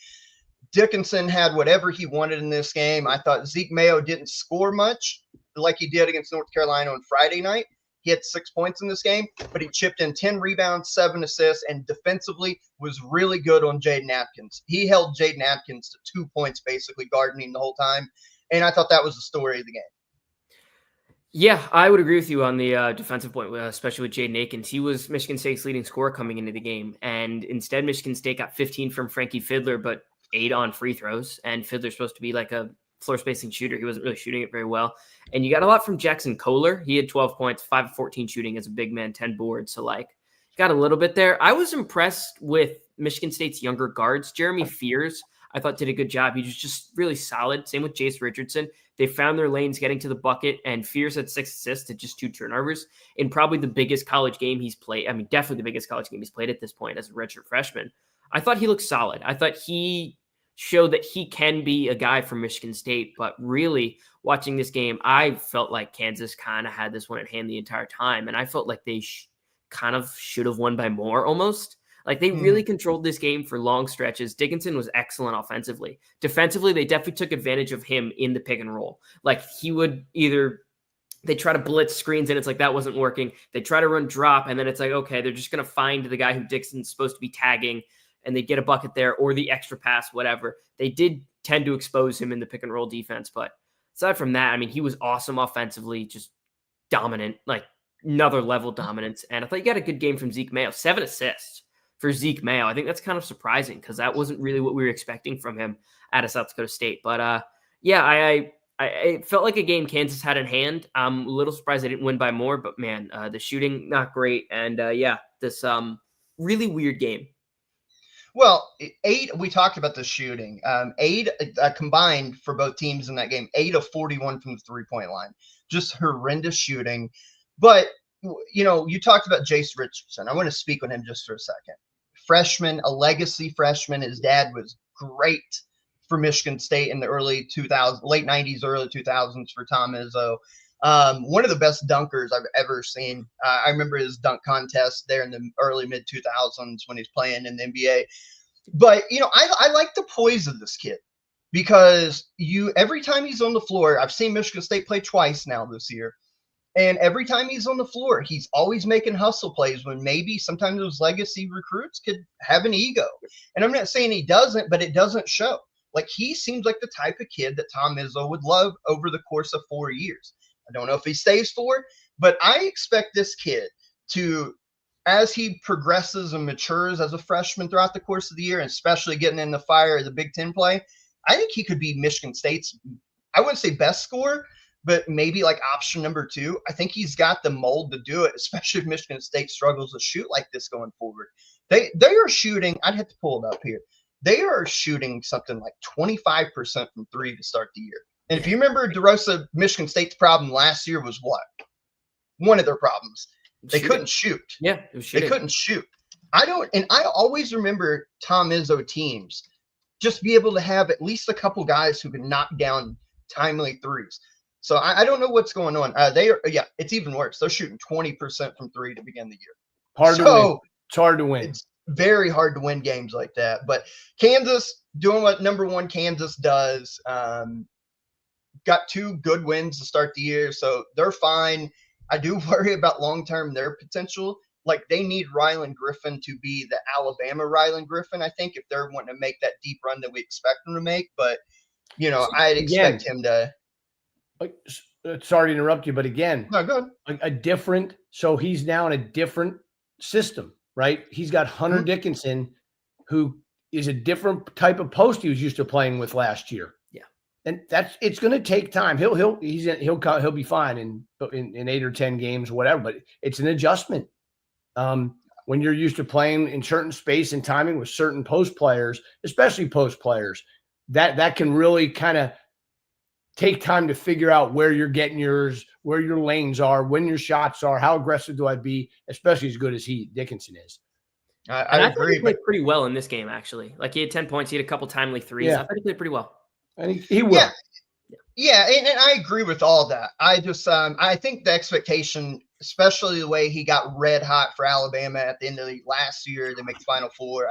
Dickinson had whatever he wanted in this game. I thought Zeke Mayo didn't score much like he did against North Carolina on Friday night. He had 6 points in this game, but he chipped in 10 rebounds, 7 assists, and defensively was really good on Jaden Atkins. He held Jaden Atkins to 2 points, basically guarding him the whole time. And I thought that was the story of the game. Yeah, I would agree with you on the defensive point, especially with Jaden Akins. He was Michigan State's leading scorer coming into the game, and instead Michigan State got 15 from Frankie Fiddler, but 8 on free throws, and Fiddler's supposed to be like a floor spacing shooter. He wasn't really shooting it very well. And you got a lot from Jackson Kohler. He had 12 points, 5 of 14 shooting as a big man, 10 boards. So, like, got a little bit there. I was impressed with Michigan State's younger guards. Jeremy Fears, I thought, did a good job. He was just really solid. Same with Jace Richardson. They found their lanes getting to the bucket, and Fears had 6 assists to just 2 turnovers in probably the biggest college game he's played. I mean, definitely the biggest college game he's played at this point as a redshirt freshman. I thought he looked solid. I thought he showed that he can be a guy from Michigan State, but really watching this game, I felt like Kansas kind of had this one at hand the entire time, and I felt like they kind of should have won by more almost. Like, they really controlled this game for long stretches. Dickinson was excellent offensively. Defensively, they definitely took advantage of him in the pick and roll. Like, he would either they try to blitz screens and it's like that wasn't working. They try to run drop and then it's like, okay, they're just going to find the guy who Dixon's supposed to be tagging and they get a bucket there or the extra pass, whatever. They did tend to expose him in the pick and roll defense. But aside from that, I mean, he was awesome offensively, just dominant, like another level dominance. And I thought you got a good game from Zeke Mayo, 7 assists for Zeke Mayo. I think that's kind of surprising because that wasn't really what we were expecting from him out of South Dakota State. But yeah, I it felt like a game Kansas had in hand. I'm a little surprised they didn't win by more, but man, the shooting, not great. And yeah, this really weird game. Well, 8, we talked about the shooting. 8 combined for both teams in that game, 8 of 41 from the three-point line. Just horrendous shooting. But, you know, you talked about Jace Richardson. I want to speak on him just for a second. Freshman, a legacy freshman. His dad was great for Michigan State in the early 2000s, late 90s, early 2000s for Tom Izzo. One of the best dunkers I've ever seen. I remember his dunk contest there in the early mid 2000s when he's playing in the NBA. But, you know, I like the poise of this kid because every time he's on the floor, I've seen Michigan State play twice now this year. And every time he's on the floor, he's always making hustle plays when maybe sometimes those legacy recruits could have an ego. And I'm not saying he doesn't, but it doesn't show. Like, he seems like the type of kid that Tom Izzo would love over the course of 4 years. I don't know if he stays 4, but I expect this kid to, as he progresses and matures as a freshman throughout the course of the year, and especially getting in the fire of the Big Ten play, I think he could be Michigan State's, I wouldn't say best scorer, but maybe like option number 2. I think he's got the mold to do it, especially if Michigan State struggles to shoot like this going forward. They are shooting, I'd have to pull it up here. They are shooting something like 25% from 3 to start the year. And if you remember, DeRosa, Michigan State's problem last year was what? One of their problems. They couldn't shoot. Yeah, they couldn't shoot. I always remember Tom Izzo teams just be able to have at least a couple guys who can knock down timely threes. So I don't know what's going on. It's even worse. They're shooting 20% from 3 to begin the year. It's hard to win. It's very hard to win games like that. But Kansas doing what number 1 Kansas does. Got 2 good wins to start the year, so they're fine. I do worry about long-term their potential. Like, they need Rylan Griffin to be the Alabama Rylan Griffin, I think, if they're wanting to make that deep run that we expect them to make. But, I'd expect him to. Sorry to interrupt you, but again, no, go ahead. So he's now in a different system, right? He's got Hunter Dickinson, who is a different type of post he was used to playing with last year. Yeah. And it's going to take time. He'll be fine in 8 or 10 games, whatever, but it's an adjustment. When you're used to playing in certain space and timing with certain post players, especially post players, that can really kind of take time to figure out where you're getting yours, where your lanes are, when your shots are, how aggressive do I be, especially as good as Dickinson is. I agree. He played pretty well in this game, actually. Like, he had 10 points. He had a couple timely threes. Yeah. I thought he played pretty well. And he will. Yeah, and I agree with all that. I just I think the expectation, especially the way he got red hot for Alabama at the end of the last year to make the Final Four,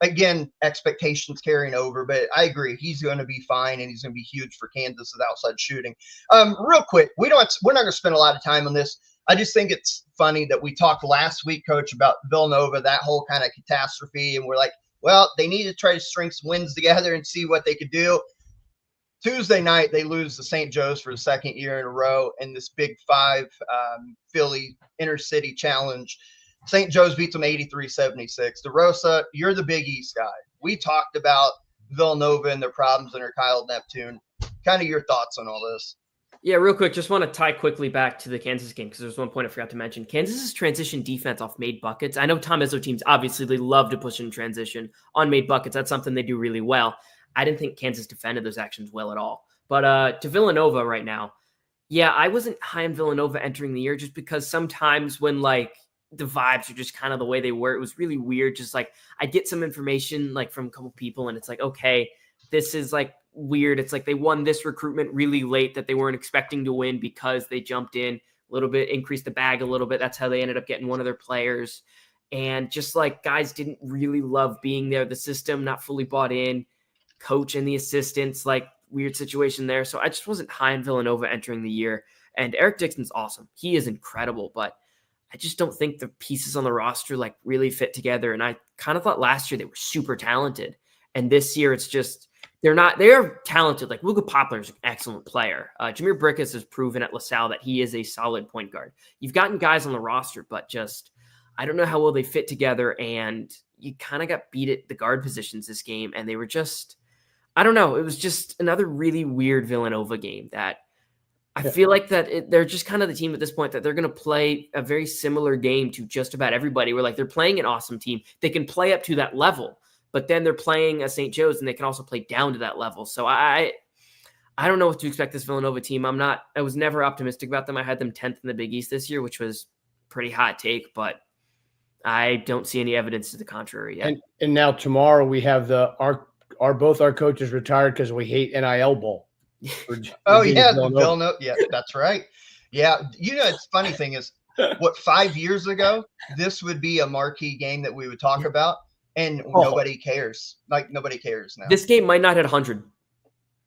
again, expectations carrying over, but I agree. He's going to be fine, and he's going to be huge for Kansas with outside shooting. Real quick, we're not going to spend a lot of time on this. I just think it's funny that we talked last week, Coach, about Villanova, that whole kind of catastrophe, and we're like, well, they need to try to string some wins together and see what they could do. Tuesday night, they lose to St. Joe's for the second year in a row in this Big 5 Philly Intercity Challenge. St. Joe's beats them 83-76. DeRosa, you're the Big East guy. We talked about Villanova and their problems under Kyle Neptune. Kind of your thoughts on all this. Yeah, real quick, just want to tie quickly back to the Kansas game because there's one point I forgot to mention. Kansas's transition defense off made buckets. I know Tom Izzo teams, obviously, they love to push in transition on made buckets. That's something they do really well. I didn't think Kansas defended those actions well at all. But to Villanova right now, yeah, I wasn't high on Villanova entering the year just because sometimes when, like, the vibes are just kind of the way they were, it was really weird. Just like I get some information like from a couple people and it's like, okay, this is like weird. It's like they won this recruitment really late that they weren't expecting to win because they jumped in a little bit, increased the bag a little bit. That's how they ended up getting one of their players. And just like guys didn't really love being there. The system not fully bought in, coach and the assistants, like weird situation there. So I just wasn't high on Villanova entering the year. And Eric Dixon's awesome. He is incredible, but I just don't think the pieces on the roster like really fit together. And I kind of thought last year they were super talented. And this year it's just, they're talented. Like Luka Poplar's an excellent player. Jameer Brickus has proven at LaSalle that he is a solid point guard. You've gotten guys on the roster, but just, I don't know how well they fit together. And you kind of got beat at the guard positions this game. And they were just, I don't know. It was just another really weird Villanova game that I feel like that they're just kind of the team at this point that they're going to play a very similar game to just about everybody. Where like they're playing an awesome team. They can play up to that level, but then they're playing a St. Joe's and they can also play down to that level. So I don't know what to expect this Villanova team. I was never optimistic about them. I had them 10th in the Big East this year, which was pretty hot take, but I don't see any evidence to the contrary yet. And now tomorrow we have both our coaches retired because we hate NIL Bowl. Villanova. Yeah, that's right. Yeah, it's funny thing is, 5 years ago, this would be a marquee game that we would talk about, and nobody cares. Like nobody cares now. This game might not hit 100.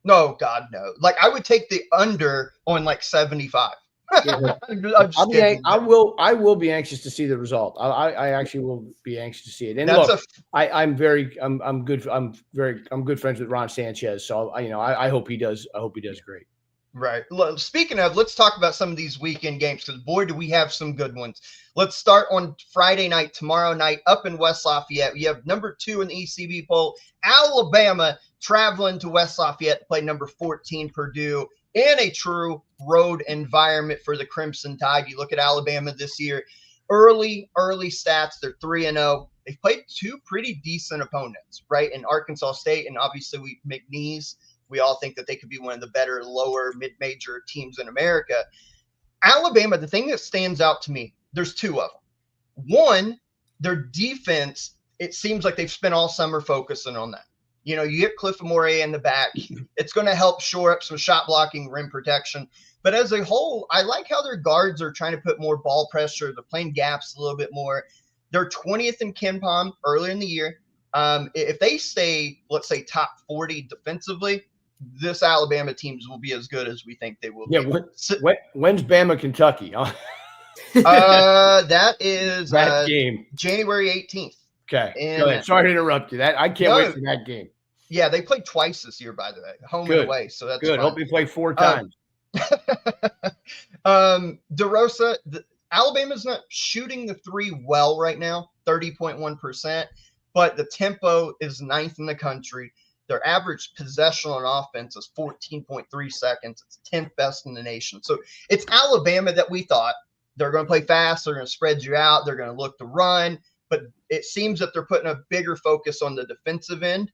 No, God, no. Like I would take the under on like 75. Yeah. I will be anxious to see the result. I actually will be anxious to see it. And look, I'm good friends with Ron Sanchez, so I hope he does. I hope he does great. Right. Speaking of, let's talk about some of these weekend games because boy, do we have some good ones. Let's start on Friday night, tomorrow night, up in West Lafayette. We have number 2 in the ECB poll, Alabama traveling to West Lafayette to play number 14 Purdue in a true road environment for the Crimson Tide. You look at Alabama this year, early stats, they're 3-0. They've played two pretty decent opponents, right? In Arkansas State, and obviously McNeese. We all think that they could be one of the better lower mid-major teams in America. Alabama, the thing that stands out to me, there's two of them. One, their defense, it seems like they've spent all summer focusing on that. You get Cliff Amore in the back. It's going to help shore up some shot blocking, rim protection. But as a whole, I like how their guards are trying to put more ball pressure. They're playing gaps a little bit more. They're 20th in KenPom earlier in the year. If they stay, let's say, top 40 defensively, this Alabama teams will be as good as we think they will be. When's Bama, Kentucky? Huh? That is that game, January 18th. Okay, go ahead. Sorry to interrupt you. I can't wait for that game. Yeah, they played twice this year, by the way, home and away. So that's good. Fun. Hope you play 4 times. DeRosa, Alabama's not shooting the three well right now, 30.1%, but the tempo is 9th in the country. Their average possession on offense is 14.3 seconds. It's 10th best in the nation. So it's Alabama that we thought they're going to play fast. They're going to spread you out. They're going to look to run. But it seems that they're putting a bigger focus on the defensive end.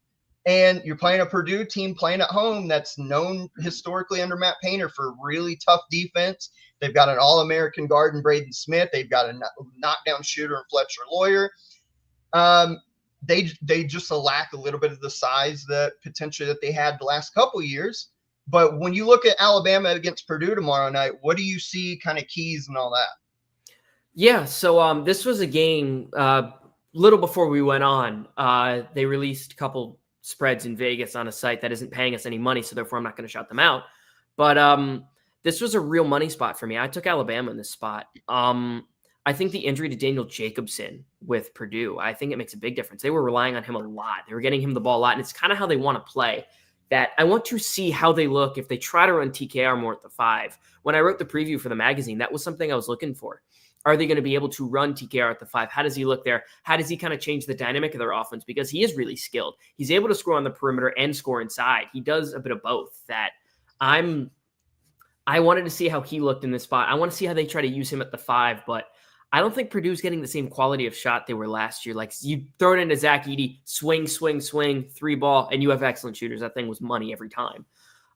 And you're playing a Purdue team playing at home that's known historically under Matt Painter for really tough defense. They've got an All-American guard in Braden Smith. They've got a knockdown shooter in Fletcher Lawyer. They just lack a little bit of the size that potentially that they had the last couple of years. But when you look at Alabama against Purdue tomorrow night, what do you see kind of keys and all that? Yeah, so this was a game little before we went on. They released a couple spreads in Vegas on a site that isn't paying us any money, so therefore I'm not going to shout them out. But this was a real money spot for me. I took Alabama in this spot. I think the injury to Daniel Jacobson with Purdue, I think it makes a big difference. They were relying on him a lot. They were getting him the ball a lot, and it's kind of how they want to play. That I want to see how they look if they try to run TKR more at the 5. When I wrote the preview for the magazine, that was something I was looking for. Are they going to be able to run TKR at the 5? How does he look there? How does he kind of change the dynamic of their offense? Because he is really skilled. He's able to score on the perimeter and score inside. He does a bit of both. I wanted to see how he looked in this spot. I want to see how they try to use him at the 5, but I don't think Purdue's getting the same quality of shot they were last year. Like, you throw it into Zach Edey, swing, 3 ball, and you have excellent shooters. That thing was money every time.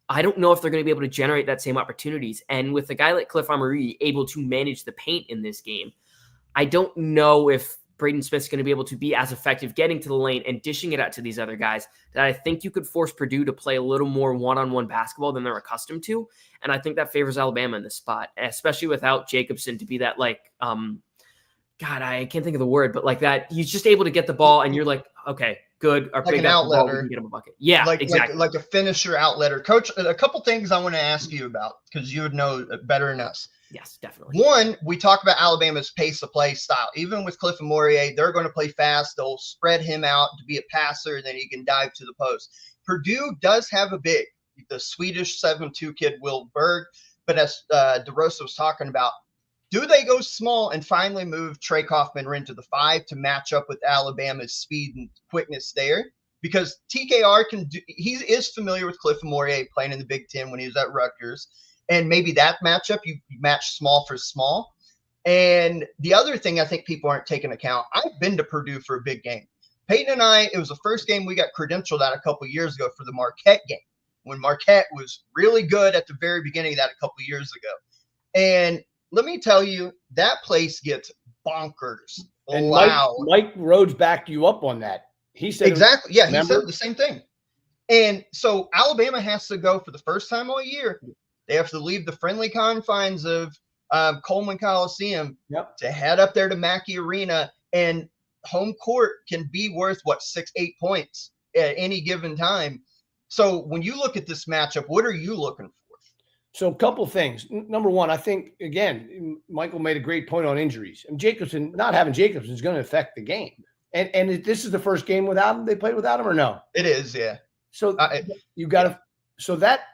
I don't know if they're going to be able to generate that same opportunities. And with a guy like Cliff Amore able to manage the paint in this game, I don't know if Braden Smith's going to be able to be as effective getting to the lane and dishing it out to these other guys that I think you could force Purdue to play a little more one-on-one basketball than they're accustomed to. And I think that favors Alabama in this spot, especially without Jacobson to be that God, I can't think of the word, but like that, he's just able to get the ball and you're like, okay, good. Our like an outletter. Get him a bucket. Yeah, exactly. Like a finisher outletter. Coach, a couple things I want to ask you about because you would know better than us. Yes, definitely. One, we talk about Alabama's pace of play style. Even with Cliff Amore, they're going to play fast. They'll spread him out to be a passer, and then he can dive to the post. Purdue does have a big, the Swedish 7'2" kid, Will Berg. But as DeRosa was talking about, do they go small and finally move Trey Kaufman into the 5 to match up with Alabama's speed and quickness there? Because TKR he is familiar with Cliff Amore playing in the Big Ten when he was at Rutgers. And maybe that matchup, you match small for small. And the other thing I think people aren't taking account, I've been to Purdue for a big game. Peyton and I, it was the first game we got credentialed at a couple of years ago for the Marquette game, when Marquette was really good at the very beginning of that a couple of years ago. And let me tell you, that place gets bonkers. And Mike Rhodes backed you up on that. He said exactly. Yeah, he said the same thing. And so Alabama has to go for the first time all year. They have to leave the friendly confines of Coleman Coliseum to head up there to Mackey Arena, and home court can be worth 6-8 points at any given time. So when you look at this matchup, what are you looking for? So a couple things. Number one, I think, again, Michael made a great point on injuries. And not having Jacobson is going to affect the game. And this is the first game without him. They played without him or no? It is, yeah. So you got to – so that –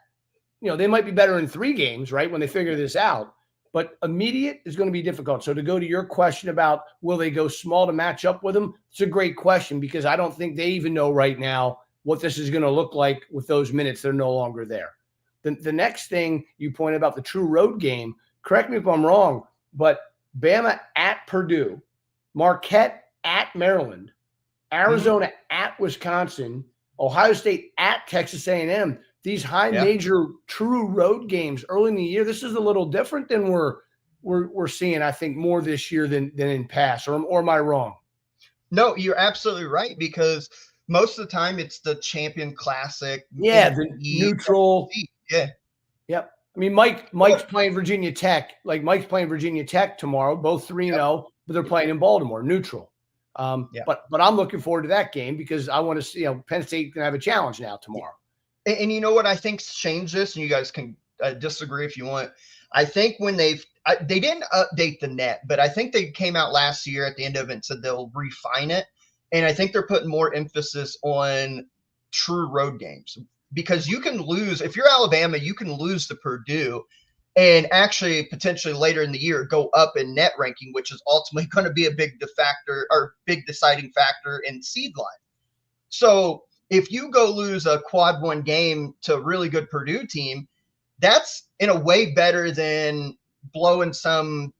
they might be better in 3 games, right, when they figure this out. But immediate is going to be difficult. So to go to your question about will they go small to match up with them, it's a great question because I don't think they even know right now what this is going to look like with those minutes. They're no longer there. The next thing you pointed about the true road game, correct me if I'm wrong, but Bama at Purdue, Marquette at Maryland, Arizona at Wisconsin, Ohio State at Texas A&M, these high major true road games early in the year. This is a little different than we're seeing, I think, more this year than in past, or am I wrong? No, you're absolutely right, because most of the time it's the Champion Classic. Yeah, the neutral. Yeah. Yep. I mean, Mike's playing Virginia Tech. Like, Mike's playing Virginia Tech tomorrow, both 3-0, but they're playing in Baltimore, neutral. But I'm looking forward to that game because I want to see, Penn State can have a challenge now tomorrow. And you know what I think's changed this, and you guys can disagree if you want. I think when they didn't update the net, but I think they came out last year at the end of it and said they'll refine it. And I think they're putting more emphasis on true road games, because you can lose. If you're Alabama, you can lose to Purdue and actually potentially later in the year go up in net ranking, which is ultimately going to be a big deciding factor in seed line. So if you go lose a quad one game to a really good Purdue team, that's in a way better than blowing some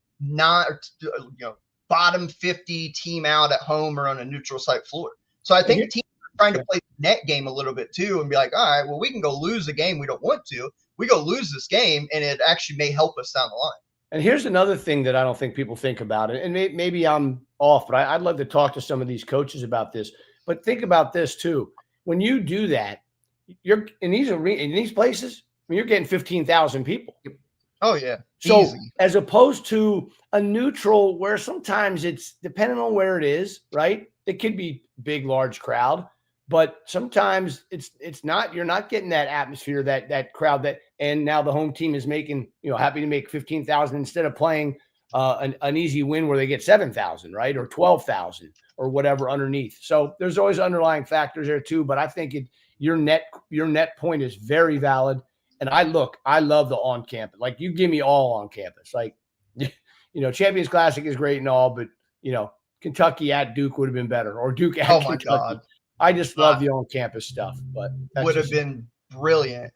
bottom 50 team out at home or on a neutral site floor. So I think teams are trying to play the net game a little bit too and be like, all right, well, we can go lose a game we don't want to. We go lose this game, and it actually may help us down the line. And here's another thing that I don't think people think about, and maybe I'm off, but I'd love to talk to some of these coaches about this. But think about this too. When you do that, you're in these places, you're getting 15,000 people. Oh yeah. So easy. As opposed to a neutral where sometimes it's depending on where it is, right? It could be big, large crowd, but sometimes it's not, you're not getting that atmosphere, that crowd and now the home team is making, happy to make 15,000 instead of playing an easy win where they get 7,000, right? Or 12,000 or whatever underneath. So there's always underlying factors there too, but I think your net point is very valid. And I love the on campus. Like, you give me all on campus. Like, Champions Classic is great and all, but Kentucky at Duke would have been better, or Duke at Kentucky. My God. I just love the on campus stuff, but would have been brilliant.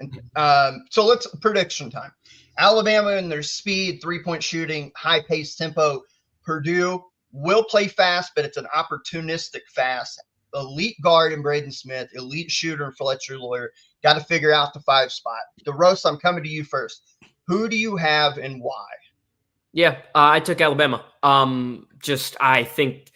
So let's prediction time. Alabama and their speed, 3-point shooting, high pace tempo. Purdue will play fast, but it's an opportunistic fast. Elite guard in Braden Smith, elite shooter in Fletcher Lawyer. Got to figure out the 5 spot. DeRosa, I'm coming to you first. Who do you have and why? Yeah, I took Alabama. I think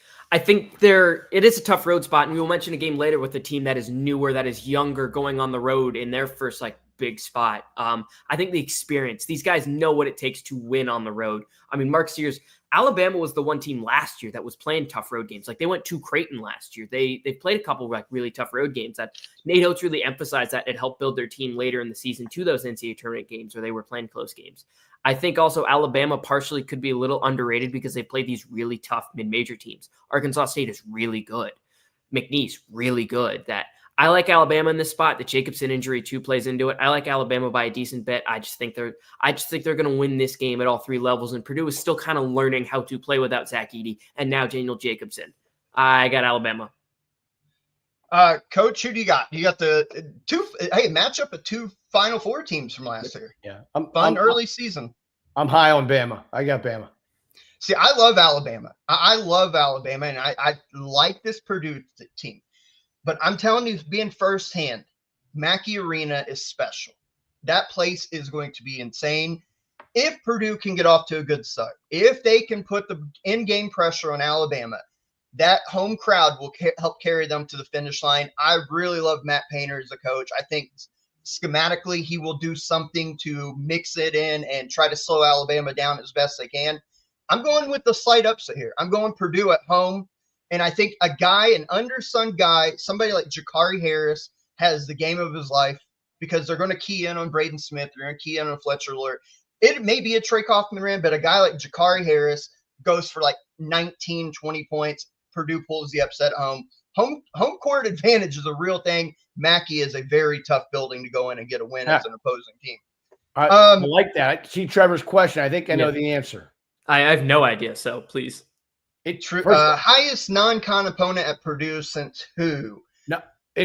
it is a tough road spot, and we will mention a game later with a team that is newer, that is younger, going on the road in their first big spot. I think the experience, these guys know what it takes to win on the road. I mean, Mark Sears, Alabama was the one team last year that was playing tough road games. Like, they went to Creighton last year. They played a couple really tough road games that Nate Oates really emphasized that it helped build their team later in the season to those NCAA tournament games where they were playing close games. I think also Alabama partially could be a little underrated because they played these really tough mid-major teams. Arkansas State is really good. McNeese, really good. That I like Alabama in this spot. The Jacobson injury too plays into it. I like Alabama by a decent bet. I just think they're going to win this game at all 3 levels. And Purdue is still kind of learning how to play without Zach Edey and now Daniel Jacobson. I got Alabama. Coach, who do you got? You got the matchup of 2 Final Four teams from last year. Yeah, early season. I'm high on Bama. I got Bama. See, I love Alabama. I love Alabama, and I like this Purdue team. But I'm telling you, being firsthand, Mackey Arena is special. That place is going to be insane. If Purdue can get off to a good start, if they can put the in-game pressure on Alabama, that home crowd will help carry them to the finish line. I really love Matt Painter as a coach. I think schematically he will do something to mix it in and try to slow Alabama down as best they can. I'm going with the slight upset here. I'm going Purdue at home. And I think an undersung guy, somebody like Jakari Harris, has the game of his life because they're going to key in on Braden Smith. They're going to key in on Fletcher Lawyer. It may be a Trey Kaufman run, but a guy like Jakari Harris goes for 19, 20 points. Purdue pulls the upset home. Home court advantage is a real thing. Mackey is a very tough building to go in and get a win as an opposing team. I like that. I see Trevor's question. I think I know the answer. I have no idea, so please. Highest non-con opponent at Purdue since who? No,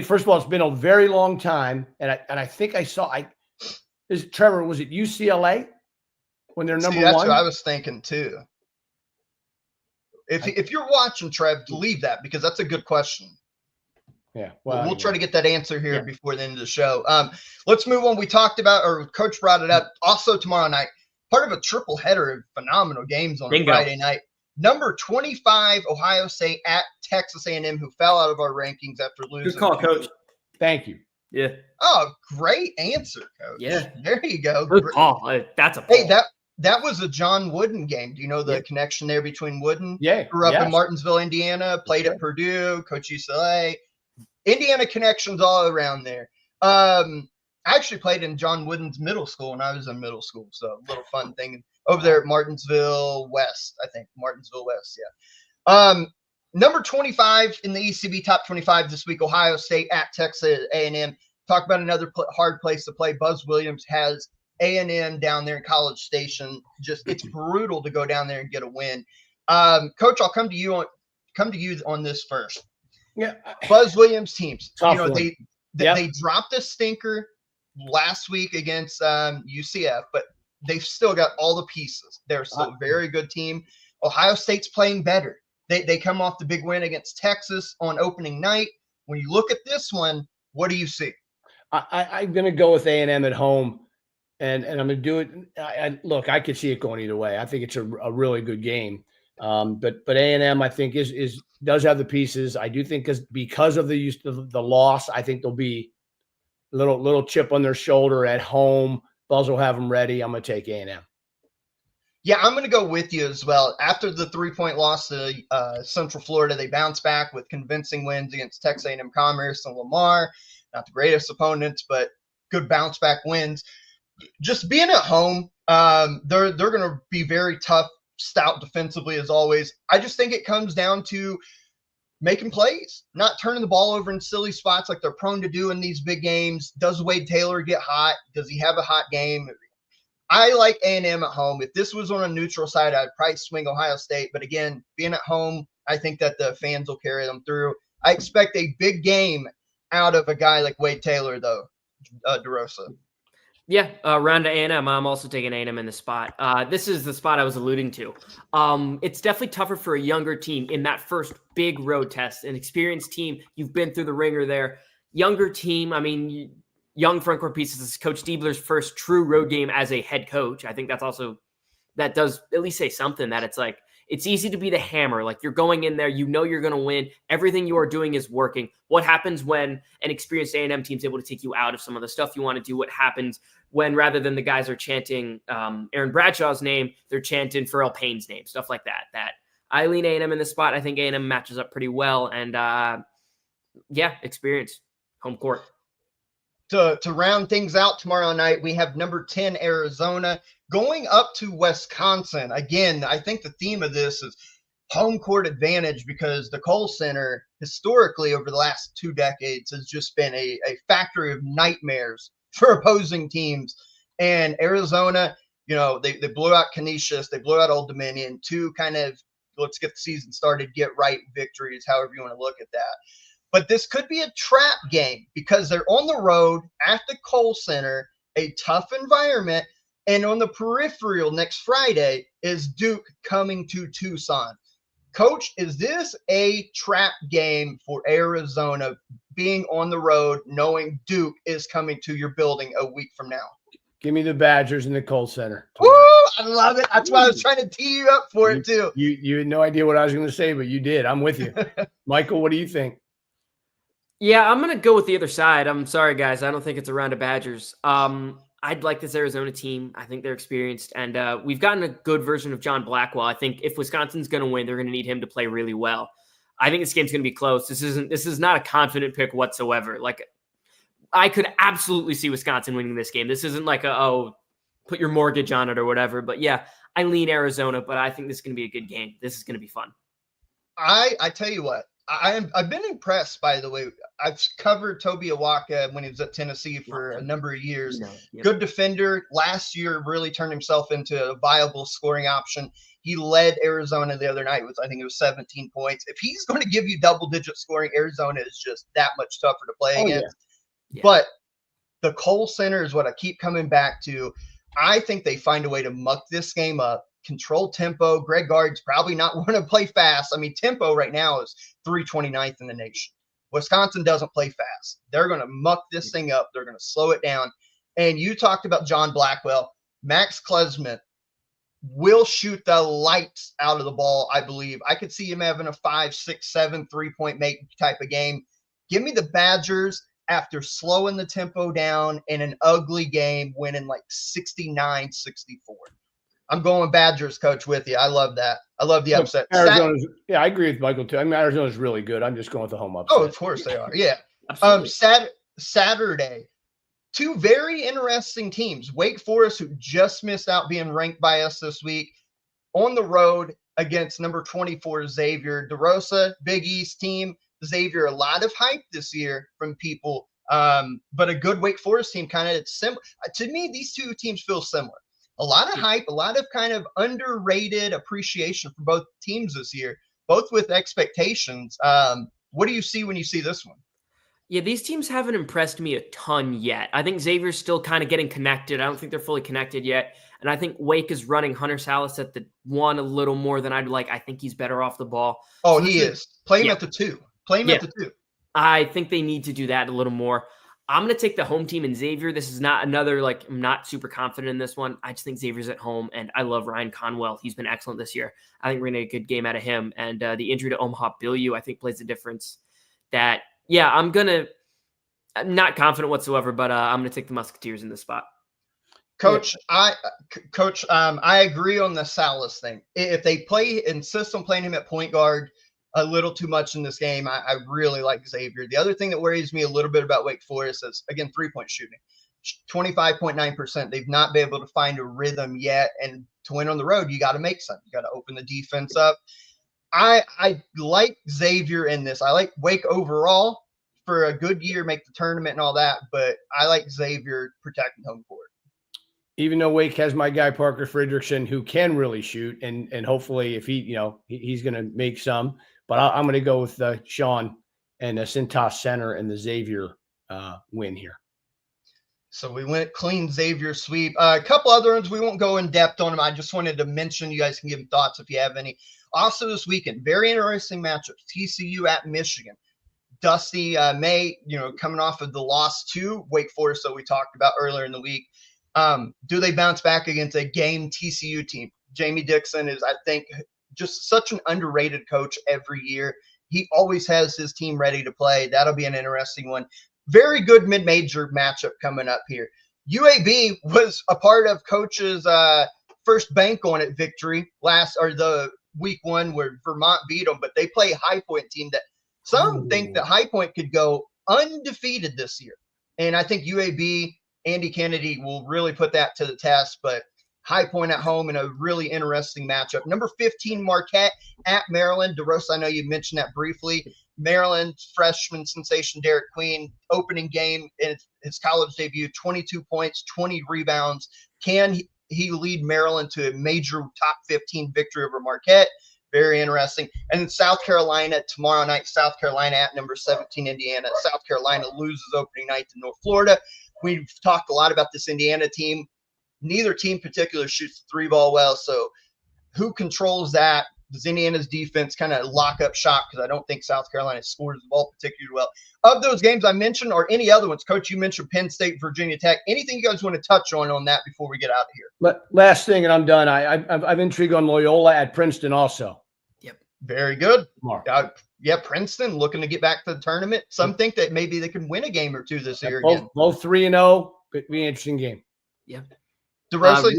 First of all, it's been a very long time, and I think I saw. Trevor, was it UCLA when they're number that's one? what I was thinking too. If you're watching, Trev, leave that because that's a good question. Yeah, we'll try to get that answer here before the end of the show. Let's move on. We talked about, or Coach brought it up. Also tomorrow night, part of a triple header of phenomenal games on a Friday night. Number 25, Ohio State at Texas A&M, who fell out of our rankings after losing. Good call, Coach. Thank you. Yeah. Oh, great answer, Coach. Yeah. There you go. Good call. That's a call. Hey, that was a John Wooden game. Do you know the connection there between Wooden? Yeah. Grew up in Martinsville, Indiana, played at Purdue, Coach UCLA. Indiana connections all around there. I actually played in John Wooden's middle school when I was in middle school. So a little fun thing over there at Martinsville West, I think. Martinsville West, yeah. Number 25 in the ECB top 25 this week, Ohio State at Texas A&M. Talk about another hard place to play. Buzz Williams has A&M down there in College Station. It's brutal to go down there and get a win. Coach, I'll come to you on this first. Yeah, Buzz Williams teams. They dropped a stinker last week against UCF, but they've still got all the pieces. They're still a very good team. Ohio State's playing better. They come off the big win against Texas on opening night. When you look at this one, what do you see? I'm going to go with A&M at home, and I'm going to do it. Look, I could see it going either way. I think it's a really good game. But A&M, I think, does have the pieces. I do think because of the loss, I think there'll be a little chip on their shoulder at home. Buzz will have them ready. I'm going to take A&M. Yeah, I'm going to go with you as well. After the 3-point loss to Central Florida, they bounced back with convincing wins against Texas A&M Commerce and Lamar. Not the greatest opponents, but good bounce back wins. Just being at home, they're going to be very tough, stout defensively as always. I just think it comes down to making plays, not turning the ball over in silly spots like they're prone to do in these big games. Does Wade Taylor get hot? Does he have a hot game? I like A&M at home. If this was on a neutral side, I'd probably swing Ohio State. But again, being at home, I think that the fans will carry them through. I expect a big game out of a guy like Wade Taylor, though, DeRosa. Yeah, round to A&M. I'm also taking A&M in the spot. This is the spot I was alluding to. It's definitely tougher for a younger team in that first big road test. An experienced team, you've been through the ringer there. Younger team, I mean, young front court pieces. This is Coach Diebler's first true road game as a head coach. I think that does at least say something, that it's like, it's easy to be the hammer. Like, you're going in there, you know you're going to win. Everything you are doing is working. What happens when an experienced A&M team is able to take you out of some of the stuff you want to do? What happens when, rather than the guys are chanting Aaron Bradshaw's name, they're chanting Pharrell Payne's name, stuff like that. I lean A&M in the spot. I think A&M matches up pretty well. And experience, home court. To round things out tomorrow night, we have number 10, Arizona, going up to Wisconsin. Again, I think the theme of this is home court advantage, because the Kohl Center historically over the last 2 decades has just been a factory of nightmares for opposing teams. And Arizona, they blew out Canisius, they blew out Old Dominion, 2 kind of let's get the season started, get right victories, however you want to look at that. But this could be a trap game because they're on the road at the Kohl Center, a tough environment. And on the peripheral next Friday is Duke coming to Tucson. Coach, is this a trap game for Arizona, being on the road, knowing Duke is coming to your building a week from now? Give me the Badgers in the Kohl Center. Woo! I love it. That's why I was trying to tee you up for it, too. You had no idea what I was going to say, but you did. I'm with you. Michael, what do you think? Yeah, I'm going to go with the other side. I'm sorry, guys. I don't think it's a round of Badgers. I'd like this Arizona team. I think they're experienced, and we've gotten a good version of John Blackwell. I think if Wisconsin's going to win, they're going to need him to play really well. I think this game's going to be close. This is not a confident pick whatsoever. Like, I could absolutely see Wisconsin winning this game. This isn't like put your mortgage on it or whatever. But yeah, I lean Arizona, but I think this is going to be a good game. This is going to be fun. I tell you what, I've been impressed, by the way. I've covered Toby Awaka when he was at Tennessee for a number of years. Yep. Good defender. Last year really turned himself into a viable scoring option. He led Arizona the other night with, I think it was 17 points. If he's going to give you double-digit scoring, Arizona is just that much tougher to play against. Yeah. But the Kohl Center is what I keep coming back to. I think they find a way to muck this game up, control tempo. Greg Gard's probably not want to play fast. I mean, tempo right now is 329th in the nation. Wisconsin doesn't play fast. They're going to muck this thing up. They're going to slow it down. And you talked about John Blackwell. Max Klesmith will shoot the lights out of the ball, I believe. I could see him having a 5, 6, 7 3-point make type of game. Give me the Badgers after slowing the tempo down in an ugly game, winning like 69-64. I'm going Badgers, Coach, with you. I love that. I love the upset. Arizona's, yeah, I agree with Michael, too. I mean, Arizona's really good. I'm just going with the home upset. Oh, of course they are. Yeah. Absolutely. Saturday, two very interesting teams. Wake Forest, who just missed out being ranked by us this week, on the road against number 24 Xavier. DeRosa, Big East team. Xavier, a lot of hype this year from people, but a good Wake Forest team, kind of similar. To me, these two teams feel similar. A lot of hype, a lot of kind of underrated appreciation for both teams this year, both with expectations. What do you see when you see this one? Yeah, these teams haven't impressed me a ton yet. I think Xavier's still kind of getting connected. I don't think they're fully connected yet. And I think Wake is running Hunter Salas at the 1 a little more than I'd like. I think he's better off the ball. Oh, he is. Play him at the 2. Play him at the 2. I think they need to do that a little more. I'm going to take the home team in Xavier. This is not another, I'm not super confident in this one. I just think Xavier's at home, and I love Ryan Conwell. He's been excellent this year. I think we're going to get a good game out of him. And the injury to Omaha Billieu, I think, plays a difference. I'm not confident whatsoever, but I'm going to take the Musketeers in this spot. Coach, I agree on the Salas thing. If they insist on playing him at point guard a little too much in this game, I really like Xavier. The other thing that worries me a little bit about Wake Forest is, again, 3-point shooting. 25.9%. They've not been able to find a rhythm yet. And to win on the road, you got to make some. You got to open the defense up. I like Xavier in this. I like Wake overall for a good year, make the tournament and all that. But I like Xavier protecting home court. Even though Wake has my guy Parker Fredrickson, who can really shoot, and hopefully if he's going to make some. But I'm going to go with Sean and the Cintas Center and the Xavier win here. So we went clean Xavier sweep. A couple other ones. We won't go in depth on them. I just wanted to mention, you guys can give them thoughts if you have any. Also this weekend, very interesting matchups. TCU at Michigan. Dusty May, coming off of the loss to Wake Forest that we talked about earlier in the week. Do they bounce back against a game TCU team? Jamie Dixon is, I think, just such an underrated coach every year. He always has his team ready to play. That'll be an interesting one. Very good mid-major matchup coming up here. UAB was a part of Coach's first bank on it victory the week 1 where Vermont beat them, but they play a High Point team that some think that High Point could go undefeated this year. And I think UAB, Andy Kennedy will really put that to the test, but High Point at home in a really interesting matchup. Number 15, Marquette at Maryland. DeRosa, I know you mentioned that briefly. Maryland freshman sensation Derek Queen, opening game in his college debut, 22 points, 20 rebounds. Can he lead Maryland to a major top 15 victory over Marquette? Very interesting. And then South Carolina tomorrow night, South Carolina at number 17, Indiana. South Carolina loses opening night to North Florida. We've talked a lot about this Indiana team. Neither team in particular shoots the 3-ball well. So who controls that? Does Indiana's defense kind of lock up shop? Because I don't think South Carolina scores the ball particularly well. Of those games I mentioned, or any other ones, Coach, you mentioned Penn State, Virginia Tech. Anything you guys want to touch on that before we get out of here? But last thing, and I'm done. I'm intrigued on Loyola at Princeton also. Yep. Very good. Princeton looking to get back to the tournament. Some think that maybe they can win a game or two this year again. Both 3-0. Could be an interesting game. Yeah. DeRosa.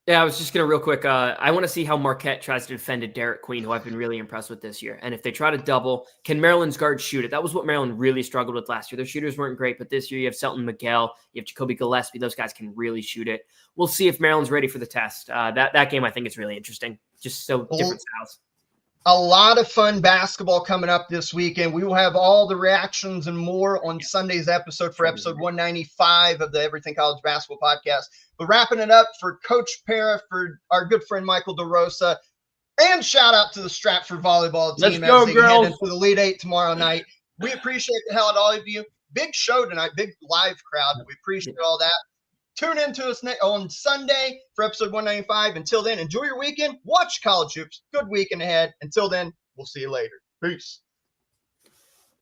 I was just going to real quick. I want to see how Marquette tries to defend Derek Queen, who I've been really impressed with this year. And if they try to double, can Maryland's guards shoot it? That was what Maryland really struggled with last year. Their shooters weren't great, but this year you have Selton Miguel, you have Jacoby Gillespie. Those guys can really shoot it. We'll see if Maryland's ready for the test. That game, I think, is really interesting. Just so different styles. A lot of fun basketball coming up this weekend. We will have all the reactions and more on Sunday's episode for episode 195 of the Everything College Basketball Podcast. But wrapping it up for Coach Para, for our good friend Michael DeRosa, and shout out to the Stratford volleyball team as they head into the Elite Eight tomorrow night. We appreciate the hell out of all of you. Big show tonight, big live crowd. We appreciate all that. Tune in to us on Sunday for episode 195. Until then, enjoy your weekend. Watch college hoops. Good weekend ahead. Until then, we'll see you later. Peace.